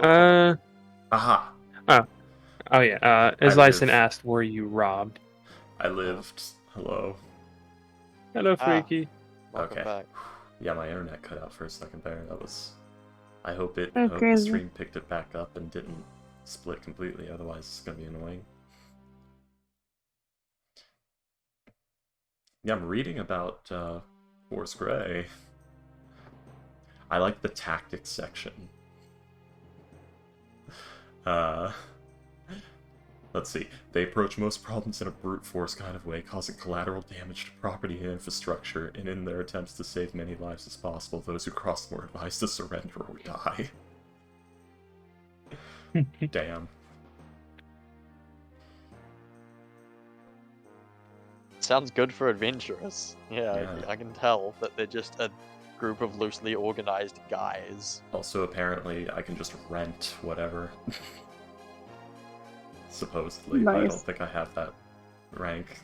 Uh, Aha! oh, oh yeah. I As Lyson live. asked, were you robbed? I lived. Hello. Hello, Ah, Freaky. welcome Okay. back. Yeah, my internet cut out for a second there. That was. I hope it. Oh, I hope the crazy. stream picked it back up and didn't split completely. Otherwise, it's gonna be annoying. Yeah, I'm reading about Force Grey. I like the tactics section. Uh, let's see. They approach most problems in a brute force kind of way, causing collateral damage to property and infrastructure, and in their attempts to save many lives as possible, those who cross them are advised to surrender or die. Damn. Sounds good for adventurers. Yeah, Yeah. I can tell that they're just a group of loosely organized guys. Also, apparently, I can just rent whatever. Supposedly, but I don't Nice. think I have that rank.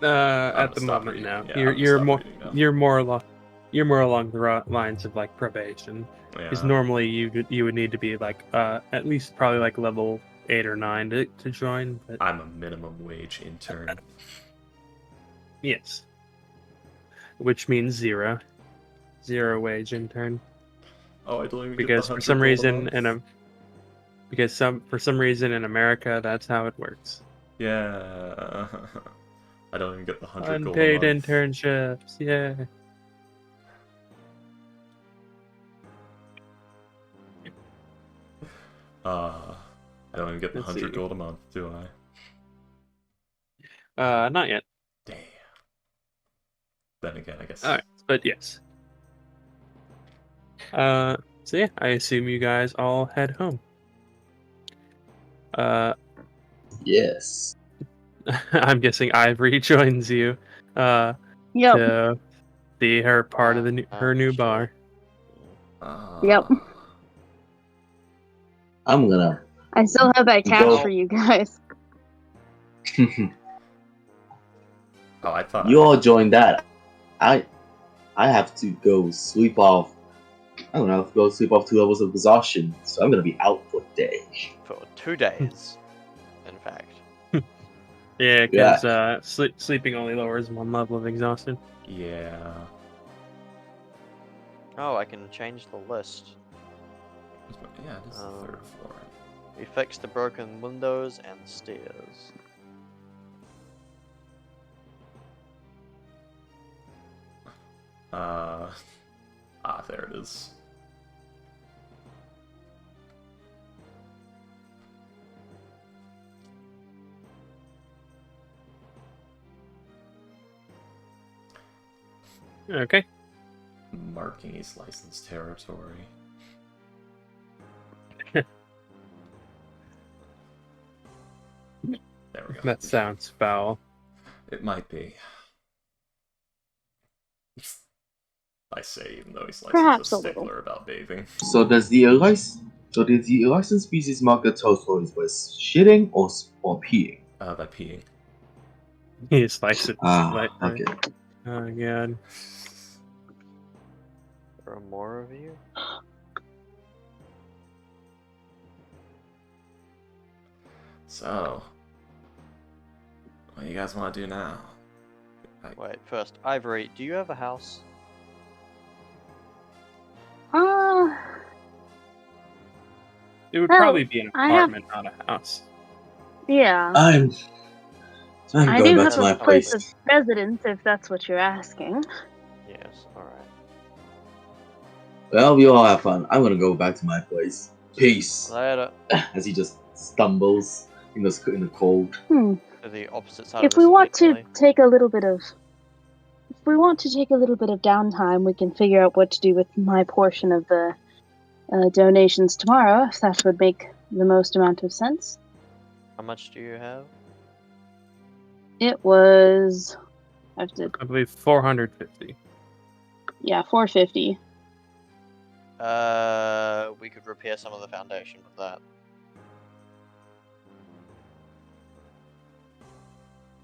At the stop moment, reading. no. Yeah, I'm gonna stop reading now. You're more along the lines of like probation. Because Yeah, normally you would need to be like at least probably like level 8 or 9 to join. But I'm a minimum wage intern. yes, which means zero wage intern. Oh, I don't even Because get the for some 100 gold a reason month. for some reason in America that's how it works. Yeah. I don't even get the 100 gold a Unpaid month. internships, yeah. I don't even get the Let's 100 see. gold a month, do Not yet. I? Damn. Then again, I guess. All right, but yes. So yeah, I assume you guys all head home. Yes. I'm guessing Ivory joins you. Yep. To see her part of her new Sure. bar. Yep. I'm gonna. I still have that cash Go. for you guys. Oh, I thought You all join that. I have to go sleep off. I don't know. Go sleep off 2 levels of exhaustion. So I'm gonna be out for a day. For 2 days, in fact. Yeah, because sleeping only lowers 1 level of exhaustion. Yeah. Oh, I can change the list. Yeah, it is the 3rd floor. We fixed the broken windows and stairs. There it is. Okay. Marking East licensed territory. There we go. That sounds foul. It might be. I say, even though he's like Perhaps such a a little. stickler about bathing. So does the licensed species marker tell stories by shitting or peeing? By peeing. He just likes it slightly. Okay. Oh god. There are more of you? So, what do you guys want to do now? Wait, first, Ivory, do you have a house? It would Well, probably be an I have- apartment, not a house. Yeah. I'm I going do back have to my a place place. of residence, if that's what you're asking. Yes, alright. Well, we all have fun. I'm gonna go back to my place. Peace. Later. As he just stumbles in the cold. To the opposite side If of the we city, want to probably. take a little bit of downtime, we can figure out what to do with my portion of the donations tomorrow, if that would make the most amount of sense. How much do you have? It was, I believe 450. yeah, 450. We could repair some of the foundation with that.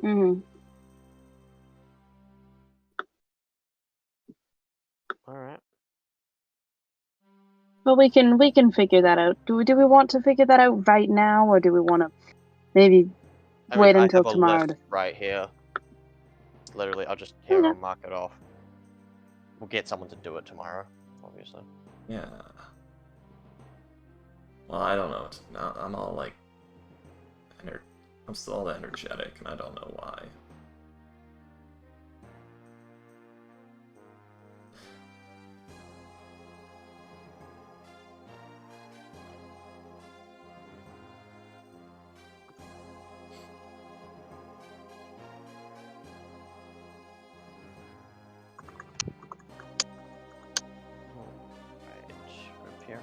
Mm-hmm. Alright. But we can figure that out. Do we want to figure that out right now, or do we want to maybe I mean, wait I until have a tomorrow? list right here. Literally, I'll just Okay. mark it off. We'll get someone to do it tomorrow, obviously. Yeah. Well, I don't know. Now I'm all like, I'm still all energetic, and I don't know why. Right, repairs.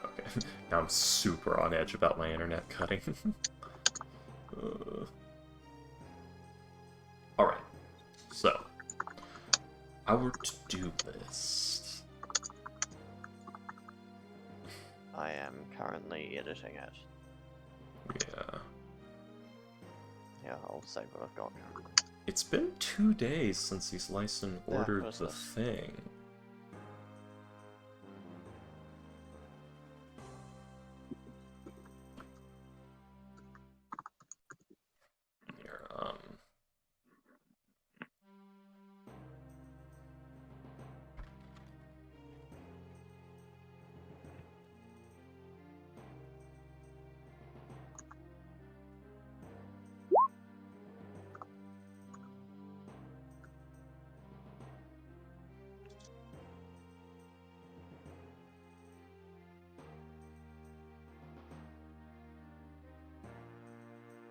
Okay, now I'm super on edge about my internet cutting. Alright, so, I were to do this. I am currently editing it. Yeah. Yeah, I'll save what I've got currently. It's been 2 days since he's licensed Yeah, ordered what is the this? thing. Here,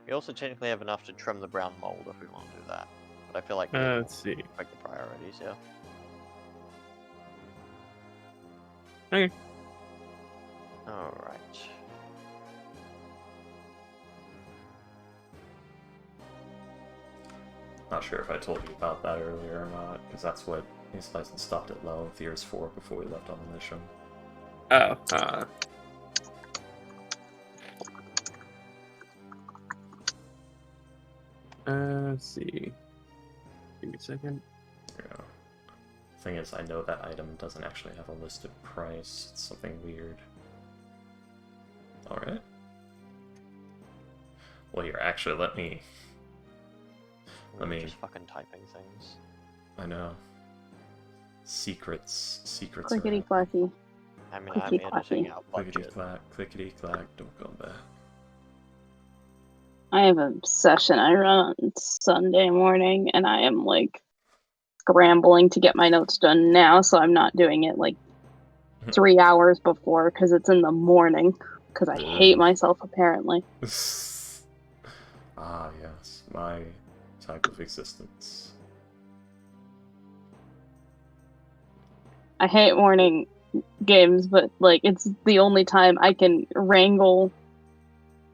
We also technically have enough to trim the brown mold if we want to do that. But I feel like we Let's see. pick the priorities, yeah. Okay. Alright. Not sure if I told you about that earlier or not, because that's what his license stopped at low with years 4 before we left on the mission. Oh, let's see. Give me a second. Yeah. Thing is, I know that item doesn't actually have a listed price. It's something weird. Alright. Well, here, actually, let me... We're just fucking typing things. I know. Secrets. Secrets Clickety are clacky. I mean, Clickety I'm editing clacky. out clickety budget. clack, clickety clack, don't go back. I have a session I run on Sunday morning, and I am like scrambling to get my notes done now, so I'm not doing it like 3 hours before because it's in the morning. Because I hate Ugh. myself apparently. Ah, yes, my type of existence. I hate morning games, but like it's the only time I can wrangle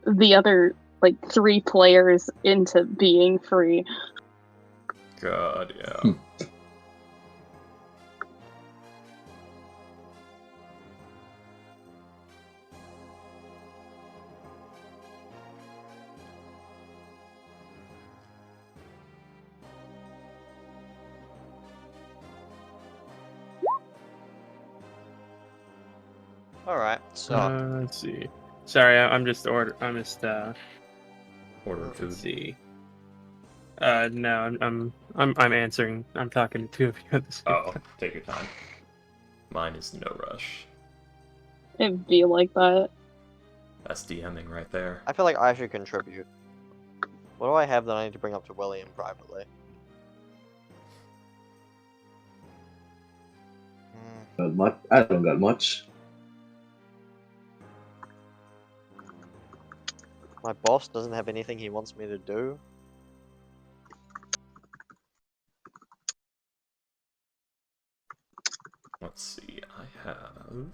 the other like 3 players into being free. God, yeah. Alright, so Let's see. Sorry, I'm just Order let's food. see. No, I'm answering. I'm talking to two of you at the same Oh, time. take your time. Mine is no rush. It'd be like that. That's DMing right there. I feel like I should contribute. What do I have that I need to bring up to William privately? Not much. I don't got much. My boss doesn't have anything he wants me to do. Let's see, I have...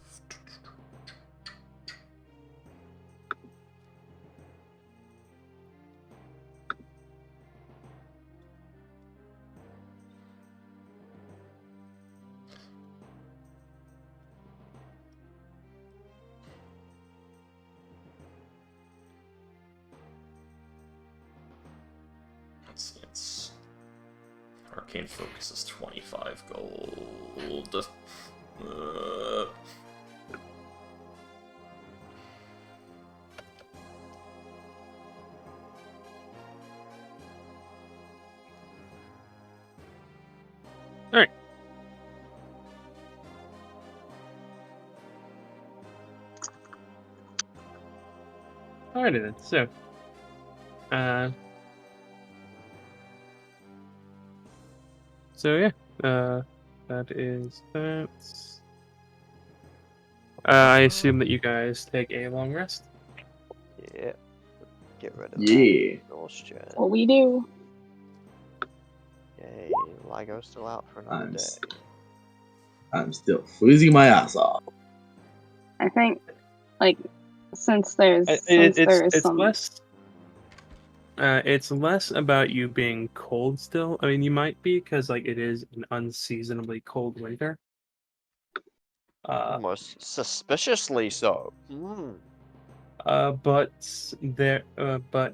Arcane Focus is 25 gold. Alright. Alrighty then, so yeah, that is that. I assume that you guys take a long rest. Yeah. Get rid of Yeah. that exhaustion. What we do. Yay, Ligo's still out for another I'm day. I'm still freezing my ass off. I think, like, since there is It's some. less. It's less about you being cold still. I mean, you might be because like it is an unseasonably cold winter. Almost suspiciously so. But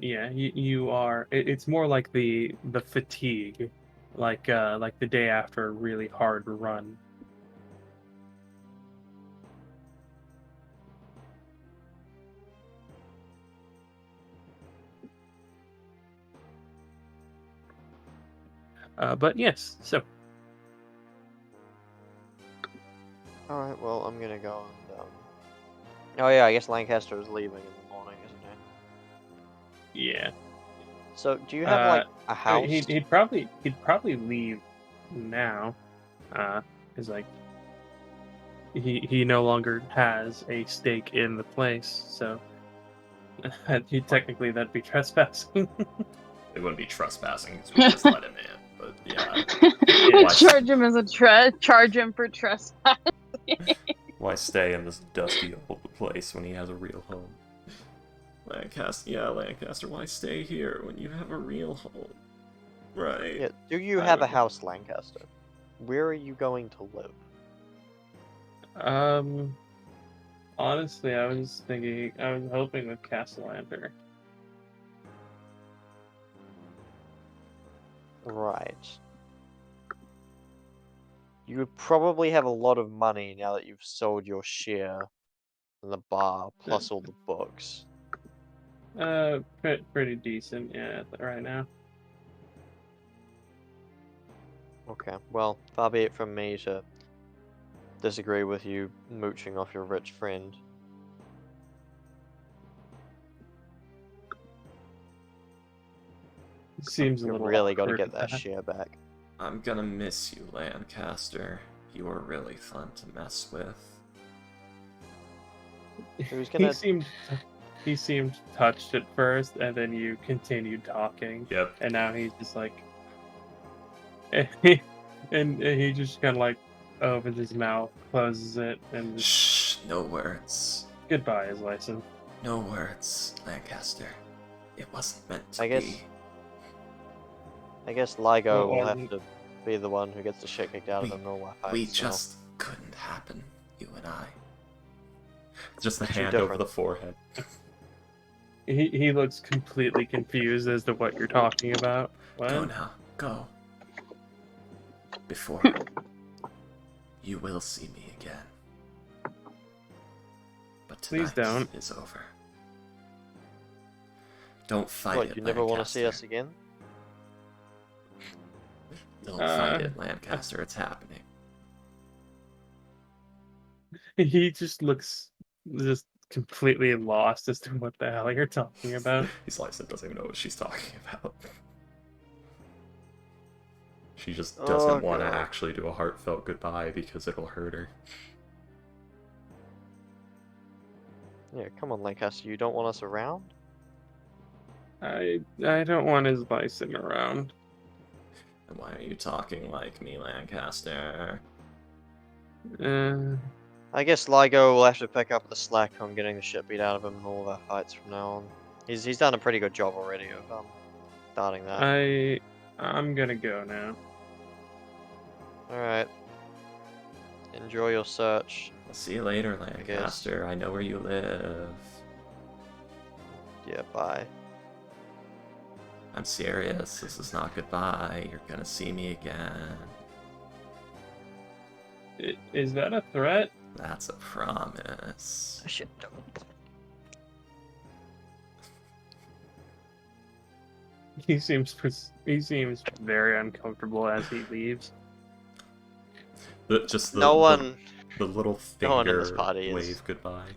yeah, you are. It's more like the fatigue, like the day after a really hard run. But yes, so Alright, well, I'm gonna go and, Oh yeah, I guess Lancaster is leaving in the morning, isn't he? yeah. So, do you have, like, a I house? mean, he'd probably leave now, because like he no longer has a stake in the place, so technically that'd be trespassing. It wouldn't be trespassing because we just let him in, but yeah. Why- Charge him for trespass. Why stay in this dusty old place when he has a real home? Lancaster, why stay here when you have a real home? Right. Yeah, do you I have a would- house, Lancaster? Where are you going to live? Honestly, I was hoping with Castellander. Right. You would probably have a lot of money now that you've sold your share in the bar, plus all the books. Pretty decent, yeah, right now. Okay, well, far be it from me to disagree with you mooching off your rich friend. Seems a You little really got to awkward get that with share back. I'm gonna miss you, Lancaster. You were really fun to mess with. Who's gonna? He seemed touched at first, and then you continued talking, Yep. and now he's just like, and he just kind of like opens his mouth, closes it, and just, Shh, no words. goodbye is license. No words, Lancaster. It wasn't meant to I guess- be. I guess Ligo will Well, have to be the one who gets the shit kicked out of him in all that We fights now. just couldn't happen, you and I. Just the Too hand over different. the forehead. He looks completely confused as to what you're talking about. What? Go now, go. Before you will see me again. But Please tonight don't. is over. Don't fight What, it, you never want to see us Lancaster. again? Don't fight it, Lancaster. It's happening. He just looks just completely lost as to what the hell you're talking about. He's like, doesn't even know what she's talking about. She just doesn't want to God. actually do a heartfelt goodbye because it'll hurt her. Yeah, come on, Lancaster. You don't want us around? I don't want his bison around. And why are you talking like me, Lancaster? I guess Ligo will have to pick up the slack on getting the shit beat out of him in all of our fights from now on. He's done a pretty good job already of starting that. I'm gonna go now. Alright. Enjoy your search. I'll see you later, Lancaster. I know where you live. Yeah, bye. I'm serious. This is not goodbye. You're gonna see me again. Is that a threat? That's a promise. Shit. He seems very uncomfortable as he leaves. The no one little no one in finger this party wave is. goodbye.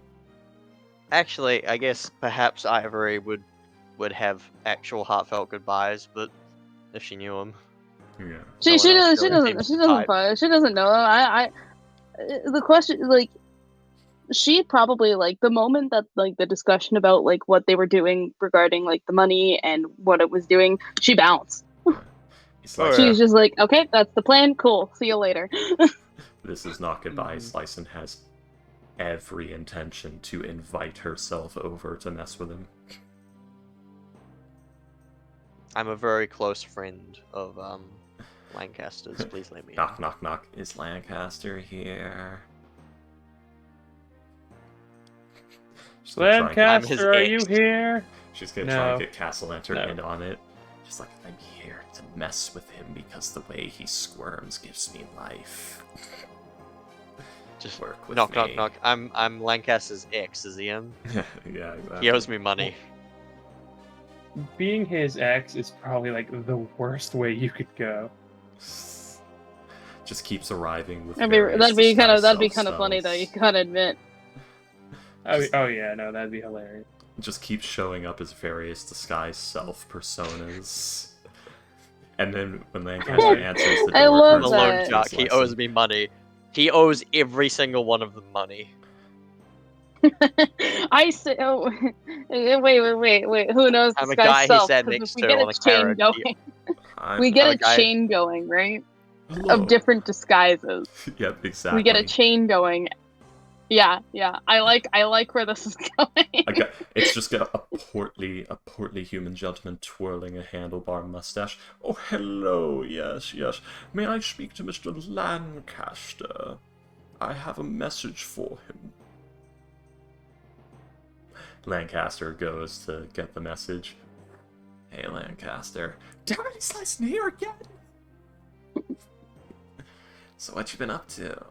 Actually, I guess perhaps Ivory would have actual heartfelt goodbyes, but if she knew him, Yeah. She doesn't know. The question, like, she probably, like, the moment that, like, the discussion about, like, what they were doing regarding, like, the money and what it was doing, she bounced. He's like, yeah. She's just like, okay, that's the plan, cool, see you later. this is not goodbye. Slicin has every intention to invite herself over to mess with him. I'm a very close friend of Lancaster's. Please let me Knock, in. knock, knock. Is Lancaster here? She's gonna try and get- I'm his Lancaster, are ex. you here? She's gonna try and No. get Castellanter No. in on it. She's like, I'm here to mess with him because the way he squirms gives me life. Just work with knock, me. knock, knock. I'm Lancaster's ex. Is he in? Yeah, exactly. He owes me money. Being his ex is probably like the worst way you could go. Just keeps arriving with That'd various be kind of disguised funny though. You self-spells. gotta admit. Oh yeah, no, that'd be hilarious. Just keeps showing up as various disguised self personas. And then when Lancaster answers the door, I love I'm a Kurt's loan that. shark. He owes me money. He owes every single one of them money. I say, oh, wait. Who knows I'm this a guy's guy he self? sat 'Cause if next we to get a on a chain carrot. going, we get I'm a a guy- chain going, right? Hello. Of different disguises. Yep, exactly. We get a chain going. Yeah. I like where this is going. It's just got a portly human gentleman twirling a handlebar mustache. Oh, hello, yes. May I speak to Mr. Lancaster? I have a message for him. Lancaster goes to get the message. Hey, Lancaster. Damn it, he's slicing here again! So what you been up to?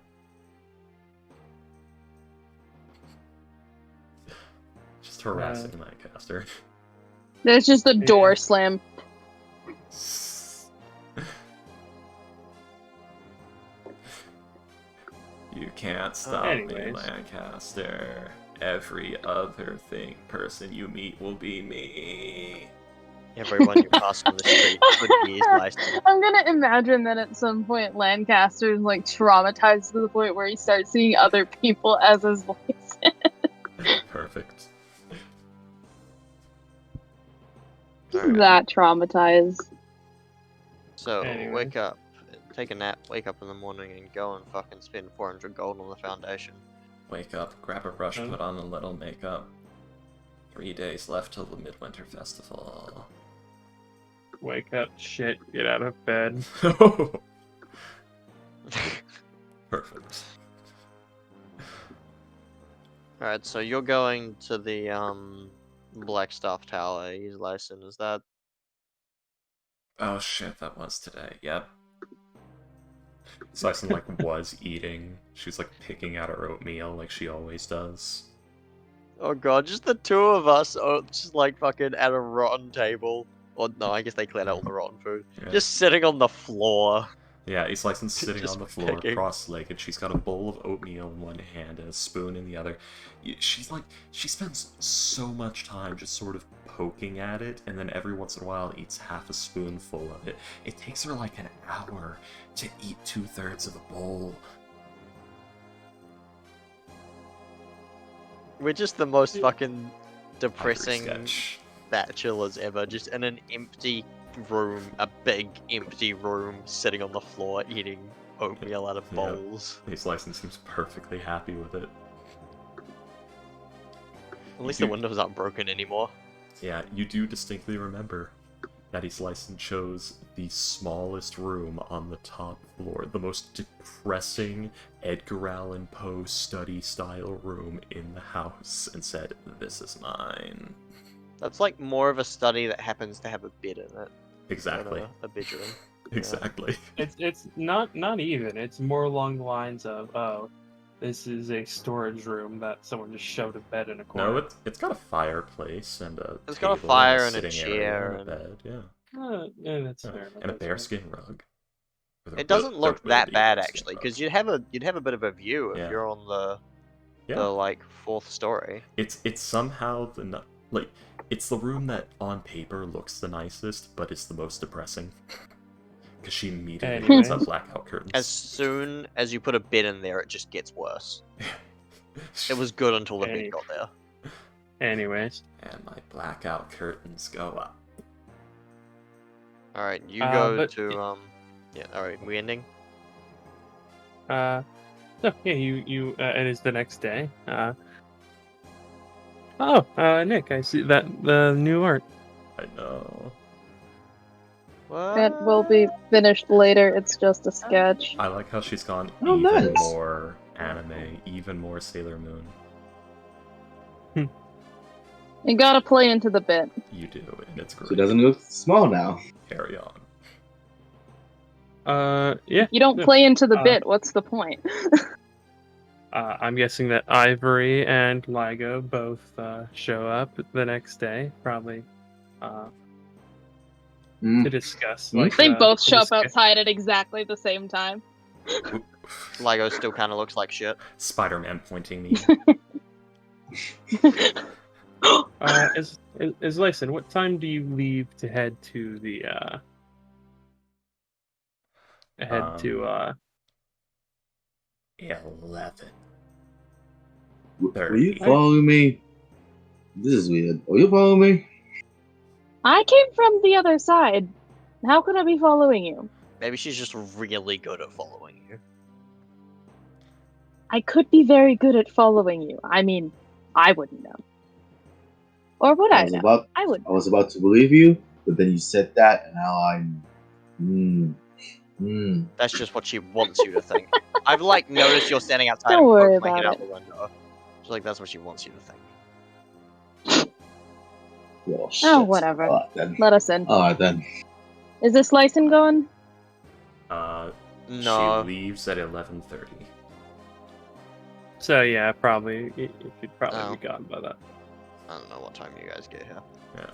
Just harassing Lancaster. There's just the door slam. You can't stop me, anyways. Lancaster. Every other person you meet will be me. Everyone you pass on the street could be his license. I'm gonna imagine that at some point Lancaster is like traumatized to the point where he starts seeing other people as his voice. Perfect. That traumatized. So, Anyway. wake up, take a nap, wake up in the morning, and go and fucking spend 400 gold on the foundation. Wake up, grab a brush, Oh. put on a little makeup. 3 days left till the Midwinter Festival. Wake up, shit, get out of bed. Perfect. Alright, so you're going to the, Blackstaff Tower, he's licensed, is that? Oh shit, that was today. Yep. Sison was eating. She was picking out her oatmeal like she always does. Oh god, just the two of us, just fucking at a rotten table. Or no, I guess they cleared out all the rotten food. Yeah. Just sitting on the floor. Yeah, he's sitting Just on the floor, picking. cross-legged. She's got a bowl of oatmeal in one hand and a spoon in the other. She spends so much time just sort of poking at it, and then every once in a while eats half a spoonful of it. It takes her an hour to eat 2/3 of a bowl. We're just the most fucking Hungry depressing sketch. bachelors ever. Just in an empty room, a big empty room, sitting on the floor eating oatmeal out of Yeah. bowls. His license seems perfectly happy with it. At least You- the windows aren't broken anymore. Yeah, you do distinctly remember that his license chose the smallest room on the top floor, the most depressing Edgar Allan Poe study-style room in the house, and said, "This is mine." That's like more of a study that happens to have a bed in it. Exactly. A bedroom. Exactly. It's not even. It's more along the lines of, oh, this is a storage room that someone just shoved a bed in a corner. No, it's got a fireplace and a It's table got a fire and a and a sitting chair area and a and- bed, yeah. Yeah, that's Yeah. fair. And a that's fair. bearskin rug. It doesn't look that bad bearskin actually, rug. because you'd have a bit of a view if Yeah. you're on the Yeah. like 4th story. It's somehow like it's the room that on paper looks the nicest, but it's the most depressing. Because she immediately puts up Anyways. blackout curtains. As soon as you put a bed in there, it just gets worse. It was good until the bed got there. Anyways. And my blackout curtains go up. Alright, you go but- to yeah, alright, we ending? So yeah, you it is the next day. Nick, I see that the new art. I know. What? It will be finished later. It's just a sketch. I like how she's gone Oh, even nice. more anime, even more Sailor Moon. You gotta play into the bit. You do, and it's great. She doesn't look small now. Carry on. Yeah. You don't yeah. play into the bit. What's the point? I'm guessing that Ivory and Ligo both show up the next day, probably to discuss. Like They both to show up discuss- outside at exactly the same time. Ligo still kind of looks like shit. Spider-Man pointing me. Is Lyson, what time do you leave to head to the head to 11. Were you following me? This is weird. Are you following me? I came from the other side. How could I be following you? Maybe she's just really good at following you. I could be very good at following you. I mean, I wouldn't know. Or would I know? I would. I was about to believe you, but then you said that, and now I'm. That's just what she wants you to think. I've like noticed you're standing outside Don't and worry poke my head about out the window. She's like, that's what she wants you to think. Well, shit. Oh, whatever. All right, then. Let us in. Alright then. Is this Lyson going? No. She leaves at 11:30. So yeah, probably it could probably Oh. be gone by that. I don't know what time you guys get here. Yeah.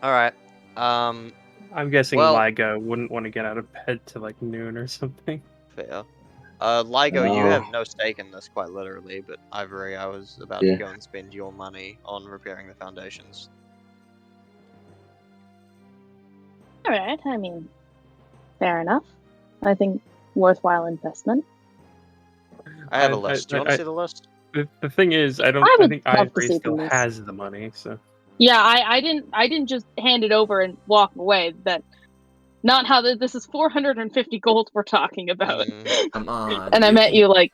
Alright. I'm guessing Well- Ligo wouldn't want to get out of bed till like noon or something. Fair. Ligo, you No. have no stake in this, quite literally, but Ivory, I was about Yeah. to go and spend your money on repairing the foundations. Alright, I mean, fair enough. I think worthwhile investment. I have a I- list. Do you want I- to see the list? The thing is, I would think love to Ivory see still these. has the money, so Yeah, I didn't just hand it over and walk away. That not how this is 450 gold we're talking about. Come on. And I met you like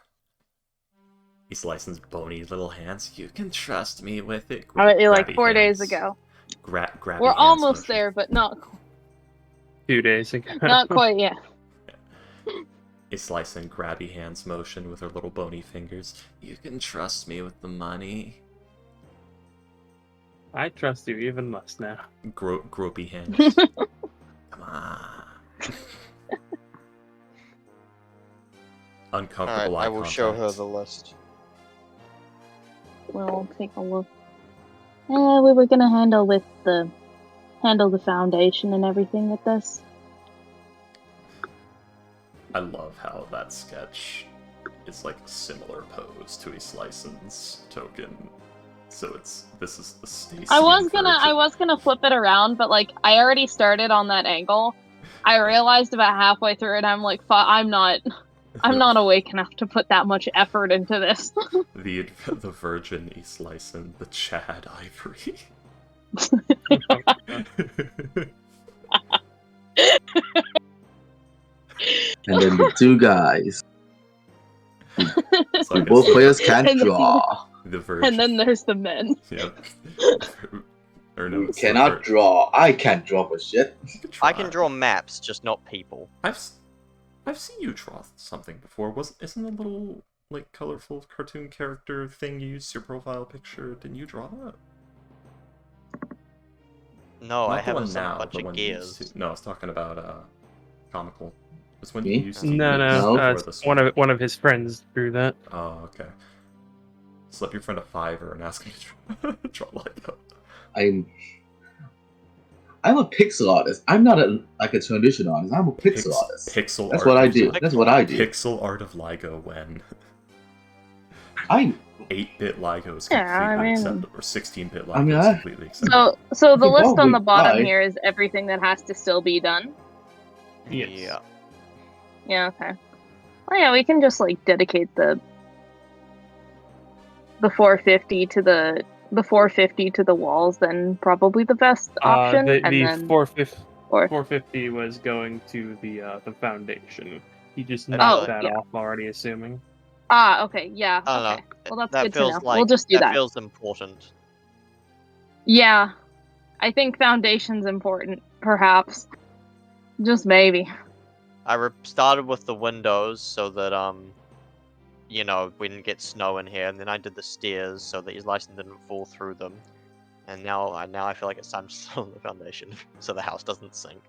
He's licensed bony little hands. You can trust me with it. I met you like Grabby 4 days hands. ago. Grabby We're hands almost motion. there, but not 2 days ago. not quite yet. A slice and grabby hands motion with her little bony fingers. You can trust me with the money. I trust you even less now. Gropey hands. Come on. Uncomfortable Alright, eye I will show her contact. the list. We'll take a look. We were gonna handle the foundation and everything with this. I love how that sketch is like a similar pose to a Slicense token. So this is the Stacy. I was gonna flip it around, but like I already started on that angle. I realized about halfway through it, I'm like, I'm not awake enough to put that much effort into this. the Virgin East Lyson, the Chad Ivory. And then the two guys. So I guess Both players can't And the- draw. the Virgin. And then there's the men. Yep. Or no, You it's the cannot draw. I can't draw for shit. You could I try. can draw maps, just not people. I've seen you draw something before. Isn't a little like colorful cartoon character thing you used your profile picture? Didn't you draw that? No, I Not the have one a now, bunch the of one you used gears. to. No, I was talking about comical. This one you Me? used to No, use no. No. before this One of his friends drew that. Oh, okay. Slip your friend a $5 and ask him to draw Lego. I'm a pixel artist. I'm not like a tradition artist. I'm a pixel artist. Pixel That's art. what I You do. said That's what I do. Pixel art of Lego when I 8-bit Lego is Yeah, completely I mean- acceptable, or 16-bit Lego I mean, is I- completely acceptable. So the could list on the probably bottom buy- here is everything that has to still be done. Yes. Yeah. Yeah, okay. Oh yeah, we can just like dedicate the 450 to the 450 to the walls, then probably the best option. The and then 450 was going to the foundation. He just Oh, knocked that yeah. off already, assuming. Okay, yeah. I don't Okay. know. Well, that's that good to feels know. like We'll just do that. feels important. Yeah, I think foundation's important, perhaps. Just maybe. I started with the windows so that you know, we didn't get snow in here, and then I did the stairs so that his license didn't fall through them. And now I feel like it's time to start on the foundation so the house doesn't sink.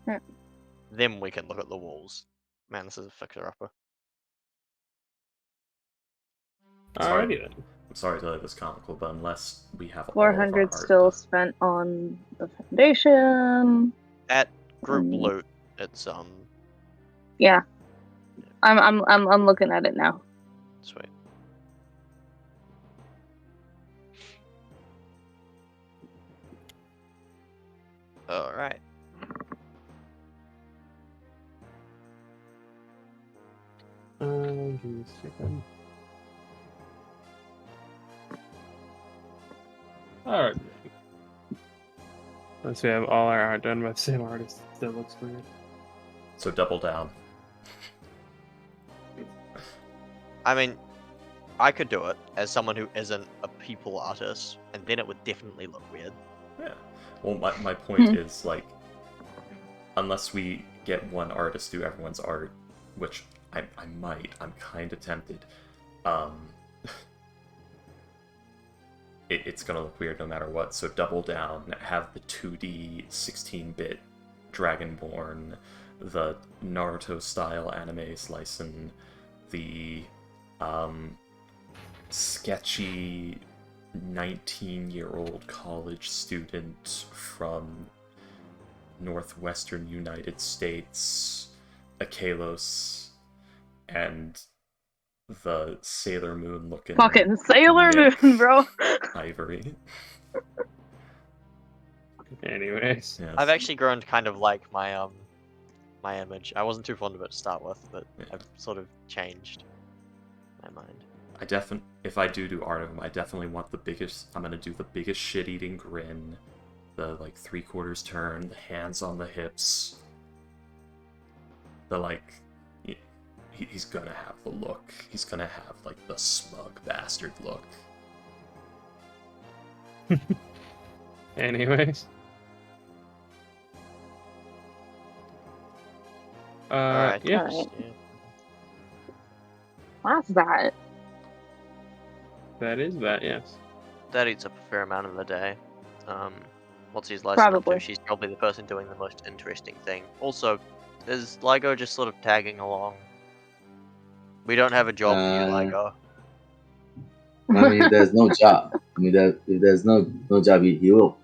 Hmm. Then we can look at the walls. Man, this is a fixer-upper. Alrighty then. I'm sorry to lay this comical, but unless we have all of our 400 art still done- spent on the foundation. At group Mm. loot, it's Yeah. I'm looking at it now. sweet. Alright. Give me a second. Alright. Once we have all our art done by the same artist, it still looks weird. So double down. I mean, I could do it as someone who isn't a people artist, and then it would definitely look weird. Yeah. Well, my point Hmm. is, like, unless we get one artist do everyone's art, which I might, I'm kind of tempted, it's gonna look weird no matter what, so double down, have the 2D 16-bit Dragonborn, the Naruto-style anime slicing, the, sketchy 19-year-old college student from northwestern United States, Akalos, and the Sailor Moon looking Fucking Sailor Nick Moon, bro. Ivory. Anyways. Yes. I've actually grown to kind of like my my image. I wasn't too fond of it to start with, but Yeah. I've sort of changed my mind. If I do art of him, I definitely want the biggest. I'm gonna do the biggest shit-eating grin, the like 3/4 turn, the hands on the hips, the like. He's gonna have the look. He's gonna have like the smug bastard look. Anyways. Alright. Yeah. Alright. Yeah. That's that. That is that, yes. That eats up a fair amount of the day. What's his license up Probably. to? She's probably the person doing the most interesting thing. Also, is LIGO just sort of tagging along? We don't have a job for you, LIGO. I mean, there's no job. I mean, if there's no job, you will.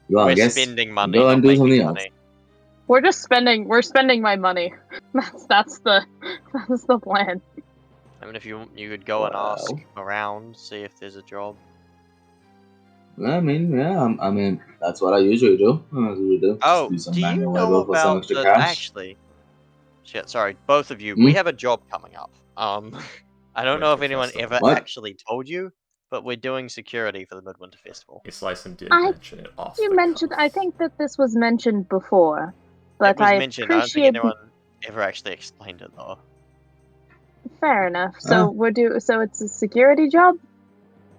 Well, I We're guess spending money, go not and do making something money. else. We're spending my money. That's the plan. I mean, if you could go and ask Wow. around, see if there's a job. I mean, yeah. I mean, that's what I usually do. Just Oh, do some do you manual know labor for some about extra the cash. actually? Shit, sorry, both of you. Hmm? We have a job coming up. I don't know if Winter anyone Festival. ever What? actually told you, but we're doing security for the Midwinter Festival. Slice did I- mention it off You the mentioned. cuff. I think that this was mentioned before, but It was I mentioned. I don't think appreciate. anyone ever actually explained it though. Fair enough. So So it's a security job.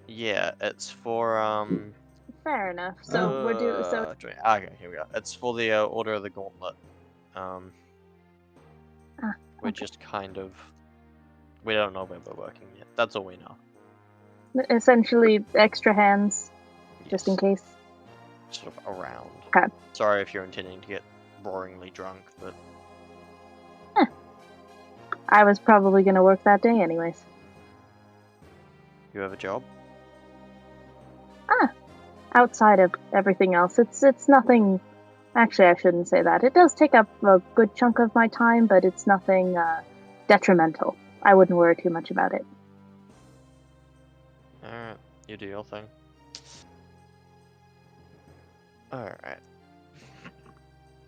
Yeah, it's for Fair enough. So okay, here we go. It's for the Order of the Gauntlet. We're okay. just kind of. We don't know where we're working yet. That's all we know. essentially extra hands, just in case. Sort of around. Okay. Sorry if you're intending to get roaringly drunk, but I was probably gonna work that day anyways. you have a job? Outside of everything else, it's nothing. Actually, I shouldn't say that. It does take up a good chunk of my time, but it's nothing detrimental. I wouldn't worry too much about it. Alright, you do your thing. Alright.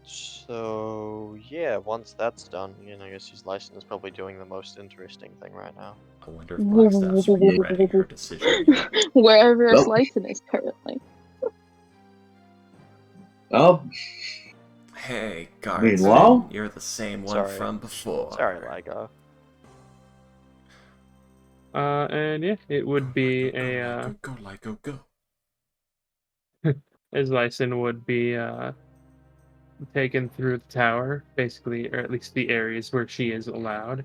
So, yeah, once that's done, I guess his license is probably doing the most interesting thing right now. I wonder if Blackstaff's regretting her decision yet. Wherever Nope. Slicin is currently. Oh, Hey, guardsman, Meanwhile? you're the same one Sorry. from before. Sorry, Ligo. And yeah, it would be a Go, Lyco, go. his license would be taken through the tower, basically, or at least the areas where she is allowed.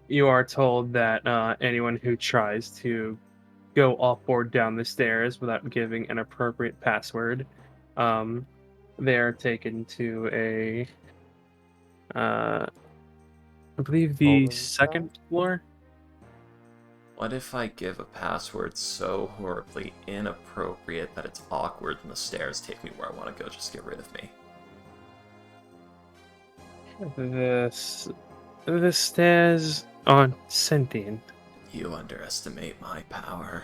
You are told that anyone who tries to go up or down the stairs without giving an appropriate password, they are taken to a, I believe the Holding second floor. What if I give a password so horribly inappropriate that it's awkward and the stairs take me where I want to go? Just get rid of me. The stairs aren't sentient. You underestimate my power.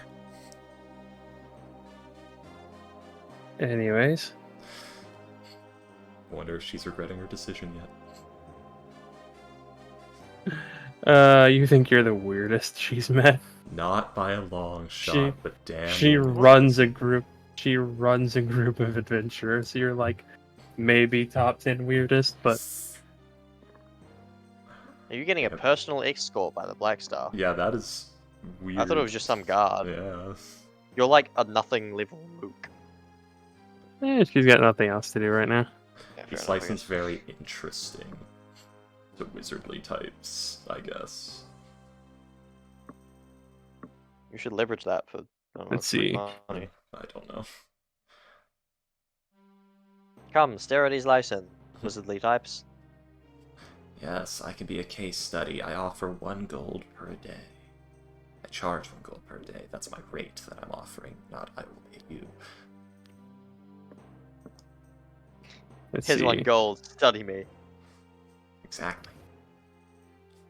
Anyways, I wonder if she's regretting her decision yet. you think you're the weirdest she's met? Not by a long shot, She- but damn. She well, runs a group. She runs a group of adventurers. You're like maybe top 10 weirdest, but Are you getting a Yep. personal escort by the Black Star? Yeah, that is weird. I thought it was just some guard. Yeah. You're like a nothing level mook. she's got nothing else to do right now. Yeah, fair This enough, I license guess. very interesting to wizardly types, I guess. You should leverage that for, I don't know, Let's quick see. money. I don't know. Come, stare at his license, wizardly types. Yes, I can be a case study. I offer 1 gold per day. I charge 1 gold per day. That's my rate that I'm offering, not I will pay you. Let's Here's see. 1 gold, study me. Exactly.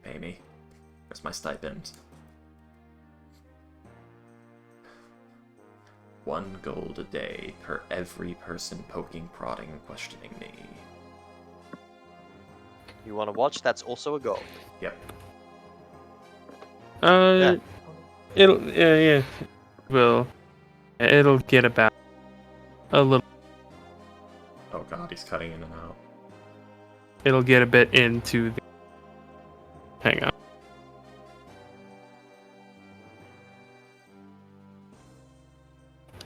Pay me. Where's my stipend? 1 gold a day per every person poking, prodding, and questioning me. You want to watch? That's also a gold. Yep. Yeah. Yeah. Well, it'll get about a little. Oh god, he's cutting in and out. It'll get a bit into the. Hang on.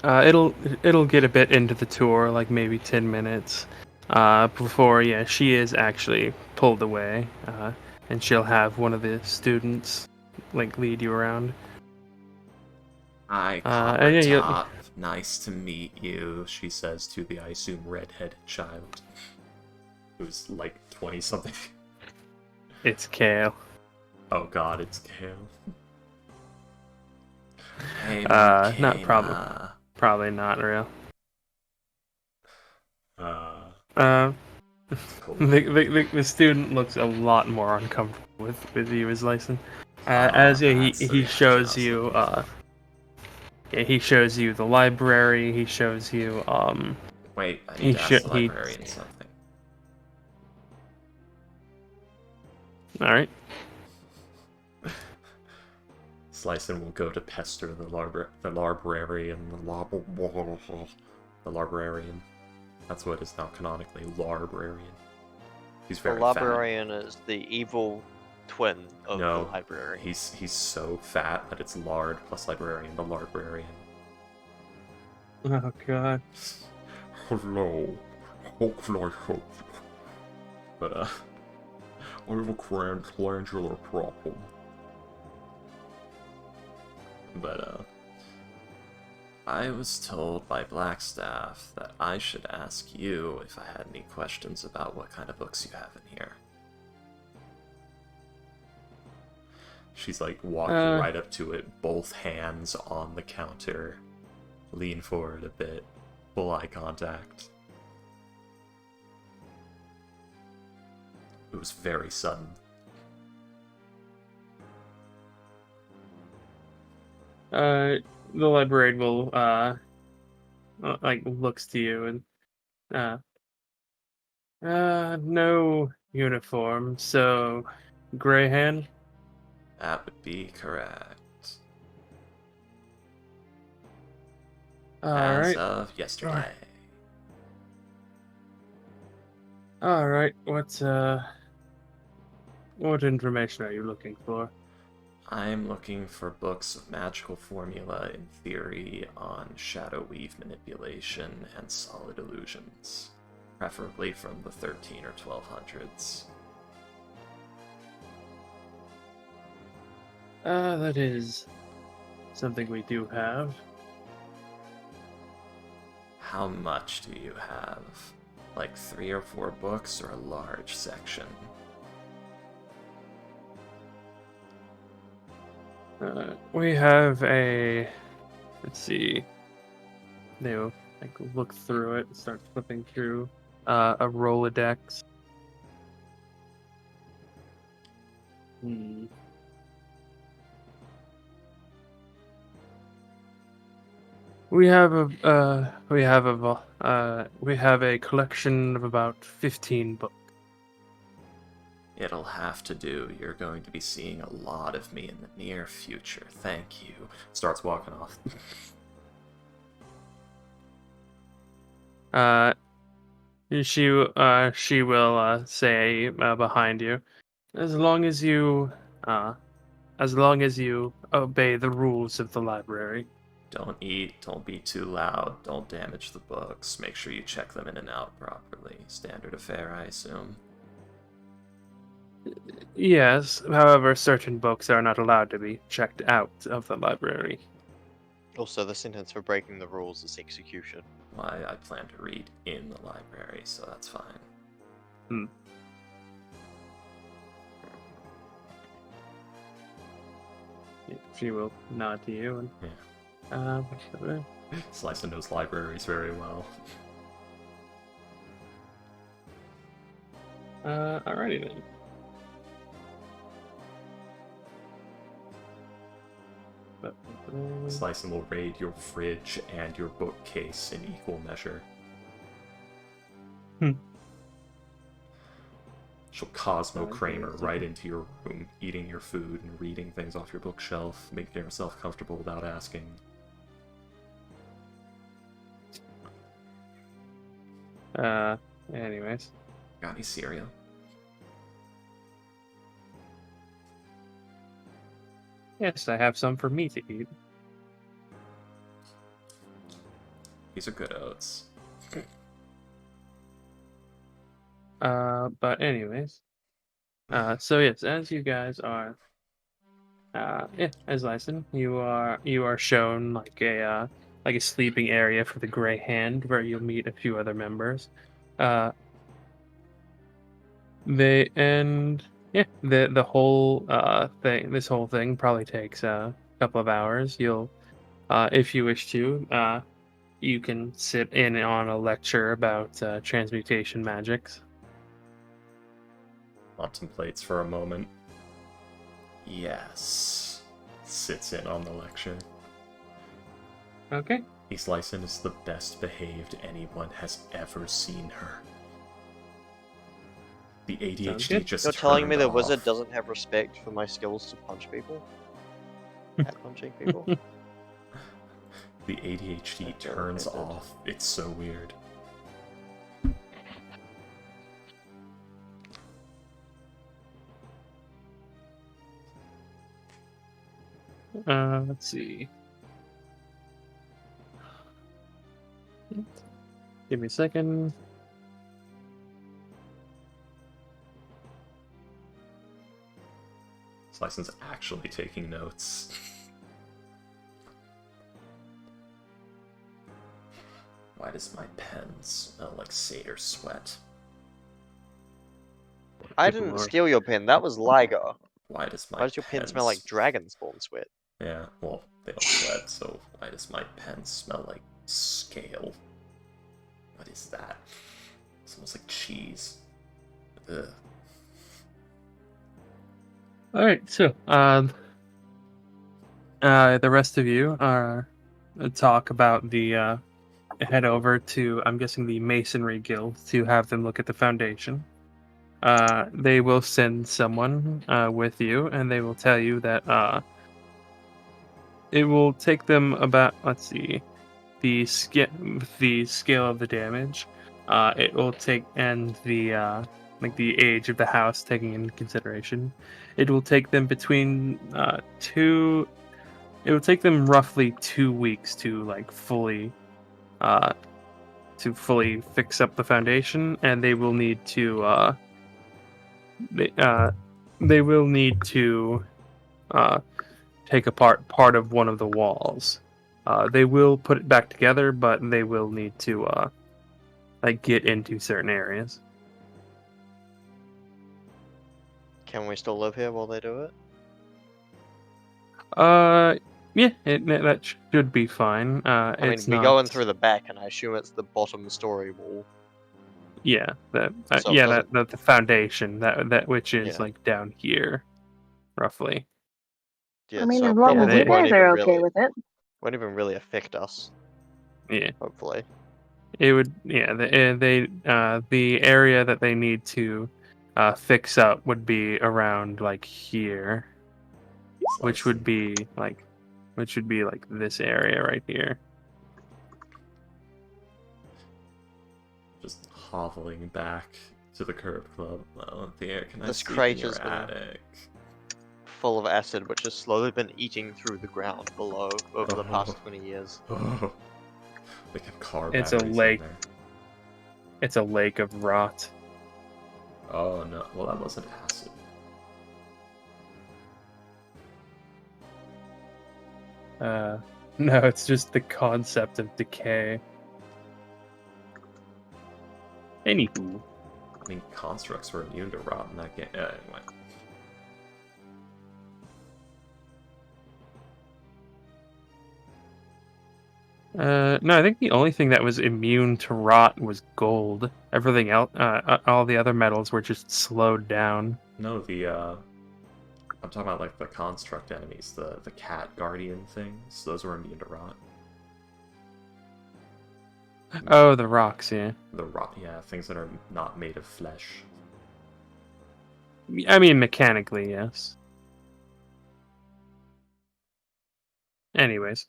It'll get a bit into the tour, like maybe 10 minutes, before she is actually pulled away, and she'll have one of the students like lead you around. Hi, and Copper yeah, you'll- Top. Nice to meet you, she says to the, I assume, red-headed child. Who's like 20-something. It's Kale. Oh god, it's Kale. Hey, Not McKenna. Probably not real. Cool. The student looks a lot more uncomfortable with you as license. That's He the shows reaction I was you looking he shows you the library. He shows you Wait, I he need to ask should- the he- librarian something. all right. Slicin will go to pester the librarian. The librarian. That's what it is now canonically, librarian. He's The very librarian is the evil twin of No, the library. fat. He's so fat that it's lard plus librarian, the librarian. Oh god. Hello, how can I help you? But I have a grand glandular problem. But, I was told by Blackstaff that I should ask you if I had any questions about what kind of books you have in here. She's like walking right up to it, both hands on the counter, lean forward a bit, full eye contact. It was very sudden. The librarian will like looks to you and no uniform, so Greyhand. That would be correct. All As right, of yesterday. all right. What information are you looking for? I'm looking for books of magical formula and theory on shadow weave manipulation and solid illusions, preferably from the 13 or 1200s. That is something we do have. How much do you have? Like 3 or 4 books or a large section? We have a. Let's see. They'll like look through it and start flipping through a Rolodex. Hmm. We have a collection of about 15 books. It'll have to do. You're going to be seeing a lot of me in the near future. Thank you. Starts walking off. She will say behind you, as long as you uh obey the rules of the library. Don't eat, don't be too loud, don't damage the books. Make sure you check them in and out properly. Standard affair, I assume. Yes, however, certain books are not allowed to be checked out of the library. Also, the sentence for breaking the rules is execution. Why, I plan to read in the library, so that's fine. Hmm. She will nod to you and Slice knows libraries very well. Alrighty then. Slice will raid your fridge and your bookcase in equal measure. She'll Cosmo Kramer right into your room, eating your food and reading things off your bookshelf, making herself comfortable without asking. Anyways. Got any cereal? Yes, I have some for me to eat. These are good oats. But anyways. So yes, as you guys are as Lyson, you are shown like a sleeping area for the Gray Hand where you'll meet a few other members. The whole this whole thing probably takes a couple of hours. You'll if you wish to you can sit in on a lecture about transmutation magics. Contemplates for a moment. Yes. Sits in on the lecture. Okay. Lyson is the best behaved anyone has ever seen her. The ADHD just You're telling me the turned wizard off. doesn't have respect for my skills to punch people? At punching people? The ADHD turns off. It's so weird. Let's see. Give me a second. Lyson's actually taking notes. Why does my pen smell like satyr sweat? I Good didn't lord. steal your pen. That was Liger. Why does my Why does your pen smell like dragon spawn sweat? Yeah, well, they don't sweat, so why does my pen smell like scale? What is that? It smells like cheese. Ugh. All right, so the rest of you are talk about the head over to, I'm guessing, the Masonry Guild to have them look at the foundation. They will send someone with you, and they will tell you that it will take them about, let's see, the scale of the damage. It will take, and the like the age of the house taking into consideration. It will take them between two. It will take them roughly 2 weeks to uh fully fix up the foundation, and they will need to they, uh they will need to uh take apart part of one of the walls. They will put it back together, but they will need to like get into certain areas. Can we still live here while they do it? Yeah, that should be fine. I mean, It's we not. go in through the back, and I assume it's the bottom story wall. Yeah, that So it doesn't. that the foundation that which is Yeah. like down here, roughly. Yeah, I mean, so as it long as Yeah, probably you they- won't guys are even okay really with it. won't even really affect us. Yeah, Hopefully. it would. Yeah, the area that they need to fix up would be around like here, which would be like this area right here. Just hoveling back to the curb club. Well, can I This sleep crate in your has been- attic? Full of acid, which has slowly been eating through the ground below over the past Oh. 20 years. Oh. They have car It's a batteries lake. in there. It's a lake of rot. Oh no, well that wasn't acid. No, it's just the concept of decay. Anywho, I mean, constructs were immune to rot in that game. Anyway. no, I think the only thing that was immune to rot was gold. Everything else, all the other metals were just slowed down. No, I'm talking about like the construct enemies, the cat guardian things. Those were immune to rot. Oh, the rocks, yeah. The rot, yeah, things that are not made of flesh. I mean, mechanically, yes. Anyways.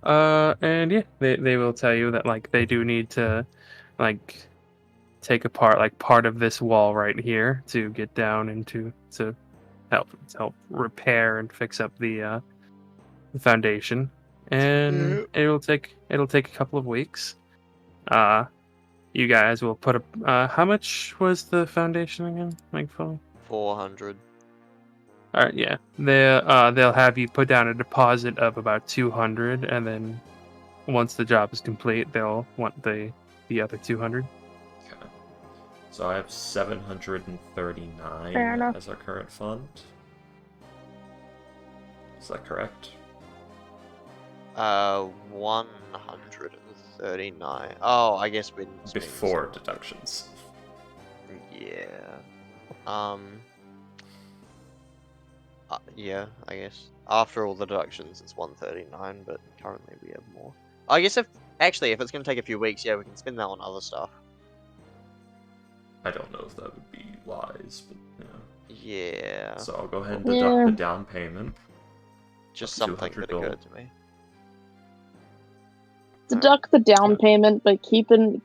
And yeah, they will tell you that like they do need to like take apart like part of this wall right here to get down into to help repair and fix up the foundation. And it'll take a couple of weeks. You guys will put up how much was the foundation again? Like fully? 400. All right, yeah. They'll have you put down a deposit of about 200, and then once the job is complete, they'll want the other 200. Okay. So I have 739 Fair enough. as our current fund. Is that correct? 139. Oh, I guess we didn't spend Before some. deductions. Yeah. Yeah, I guess. After all the deductions, it's 139, but currently we have more. I guess if it's gonna take a few weeks, yeah, we can spend that on other stuff. I don't know if that would be wise, but yeah. Yeah. So I'll go ahead and deduct Yeah. the down payment. Just up to something 200 that gold. occurred to me. Deduct the down payment, but keep an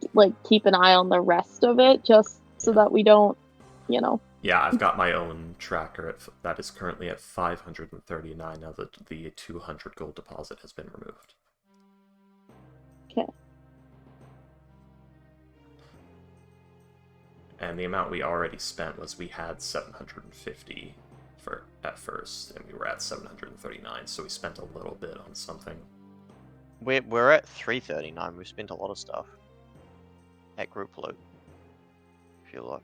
eye on the rest of it, just so that we don't, Yeah, I've got my own tracker that is currently at 539 now that the 200 gold deposit has been removed. Okay. And the amount we already spent was we had 750 for at first, and we were at 739, so we spent a little bit on something. We're at 339. We've spent a lot of stuff at group loot. If you look.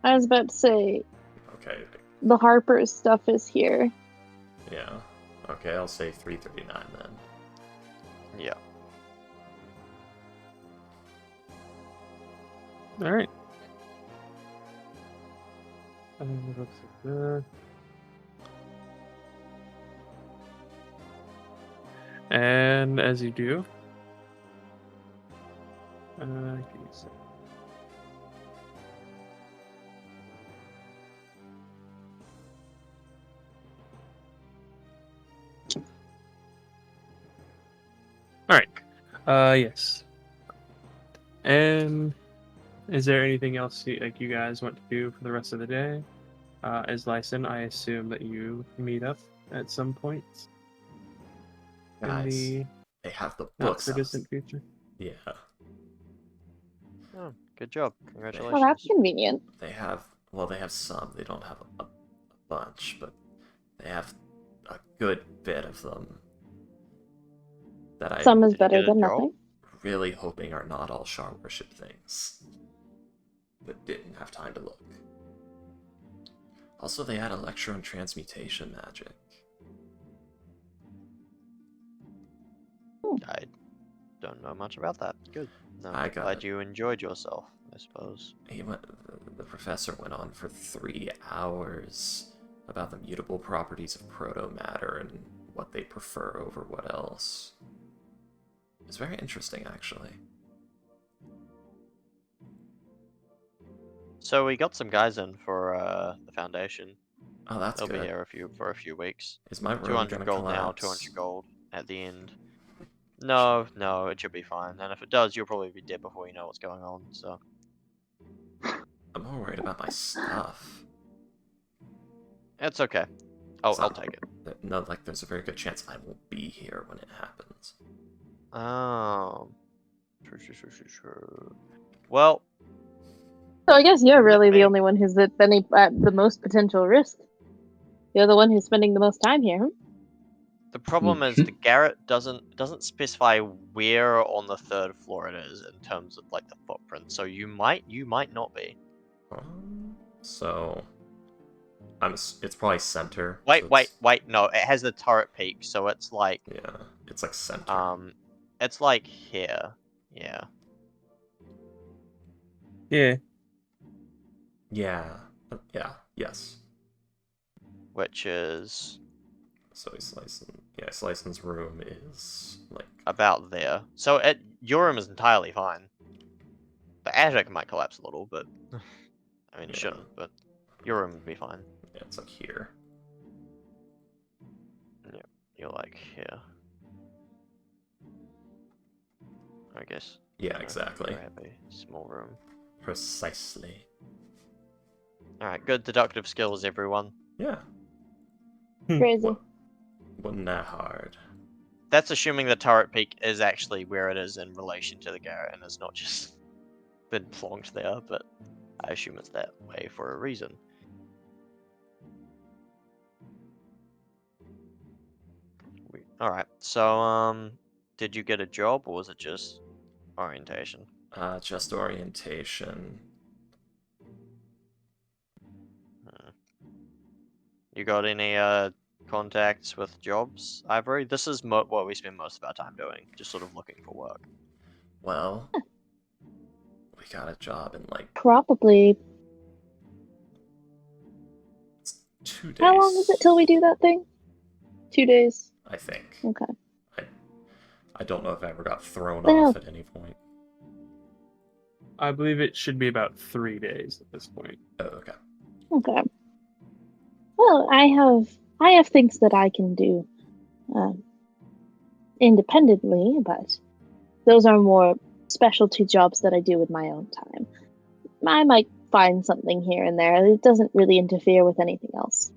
I was about to say Okay, the Harper's stuff is here. yeah. Okay, I'll say 339 then. Yeah. All right. Looks like that. And as you do, give me a sec. All right. Yes. And is there anything else you guys want to do for the rest of the day? As Lyson, I assume that you meet up at some point in Guys, the they have the not books so out. distant future. Yeah, Oh, good job. Well, Congratulations. that's convenient. they have. Well, they have some. They don't have a bunch, but they have a good bit of them. That I Some is Did you better get a than job? nothing. really hoping are not all Shar worship things. But didn't have time to look. Also, they had a lecture on transmutation magic. I don't know much about that. Good. No, I got glad it. you enjoyed yourself, I suppose. The professor went on for 3 hours about the mutable properties of proto-matter and what they prefer over what else. It's very interesting, actually. So we got some guys in for the foundation. Oh, that's They'll good. be here for a few weeks. Is my room 200 gonna gold now, collapse? 200 gold at the end. No, it should be fine. And if it does, you'll probably be dead before you know what's going on. So I'm more worried about my stuff. it's okay. Oh, It's I'll not- take it. No, like, there's a very good chance I won't be here when it happens. Oh, true. Well, So I guess you're Let really me- the only one who's at the most potential risk. You're the one who's spending the most time here. Huh? the problem is the garret doesn't specify where on the 3rd floor it is in terms of like the footprint. So you might not be. So, it's probably center. Wait. so No, it has the turret peak, so it's like Yeah, it's like center. it's like here. Yeah. Yeah. Yeah. Yes. Which is So Slicen's room is like about there. So your room is entirely fine. The attic might collapse a little, but I mean it Yeah. shouldn't. But your room would be fine. yeah, it's like here. You're like here. I guess. Yeah, exactly. Grab a small room. Precisely. All right, good deductive skills, everyone. Yeah. Crazy. Wasn't that hard? That's assuming the turret peak is actually where it is in relation to the garret, and it's not just been plonked there. But I assume it's that way for a reason. All right. So, did you get a job, or was it just orientation? Just orientation. You got any contacts with jobs, Ivory? This is what we spend most of our time doing, just sort of looking for work. Well, we got a job in like Probably. 2 days. How long is it till we do that thing? 2 days. I think. Okay. I don't know if I ever got thrown Well- off at any point. I believe it should be about 3 days at this point. Oh, okay. Okay. Well, I have things that I can do independently, but those are more specialty jobs that I do in my own time. I might find something here and there. It doesn't really interfere with anything else.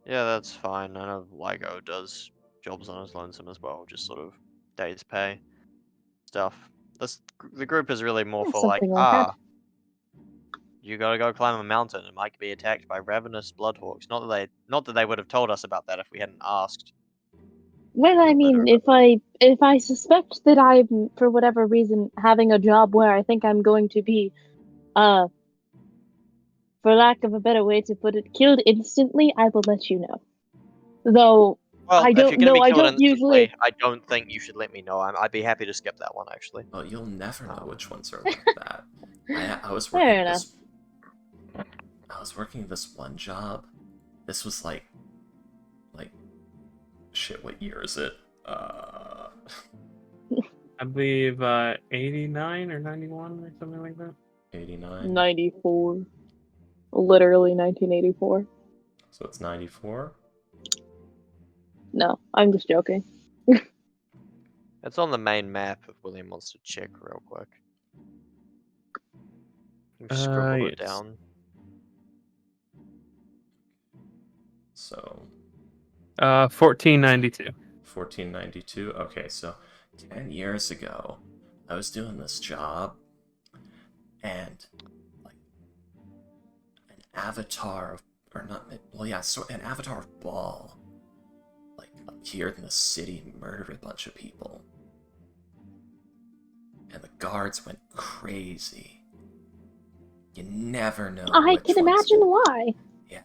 Yeah, that's fine. I know Ligo does jobs on his lonesome as well, just sort of days pay stuff. The group is really more Yeah, for like, something like that. you gotta go climb a mountain and might be attacked by ravenous bloodhawks. Not that they would have told us about that if we hadn't asked. Well, I Feel better mean, about if I suspect that I'm, for whatever reason, having a job where I think I'm going to be, for lack of a better way to put it, killed instantly, I will let you know. Though Well, I if you're don't gonna know, be I killed don't usually. instantly, I don't think you should let me know. I'd be happy to skip that one actually. Well, you'll never know which ones are like that. I was Fair working enough. this. I was working this one job. This was like, shit. What year is it? I believe 89 or 91 or something like that. 89. 94. Literally 1984. So it's 94. No, I'm just joking. It's on the main map if William wants to check real quick. You scribble it Yes. down. So 1492. 1492. Okay, so 10 years ago, I was doing this job, and like an avatar of, or not, well, yeah, so an avatar of Baal, like appeared in the city and murdered a bunch of people, and the guards went crazy. You never know. I which can one's imagine gonna- why. Yeah.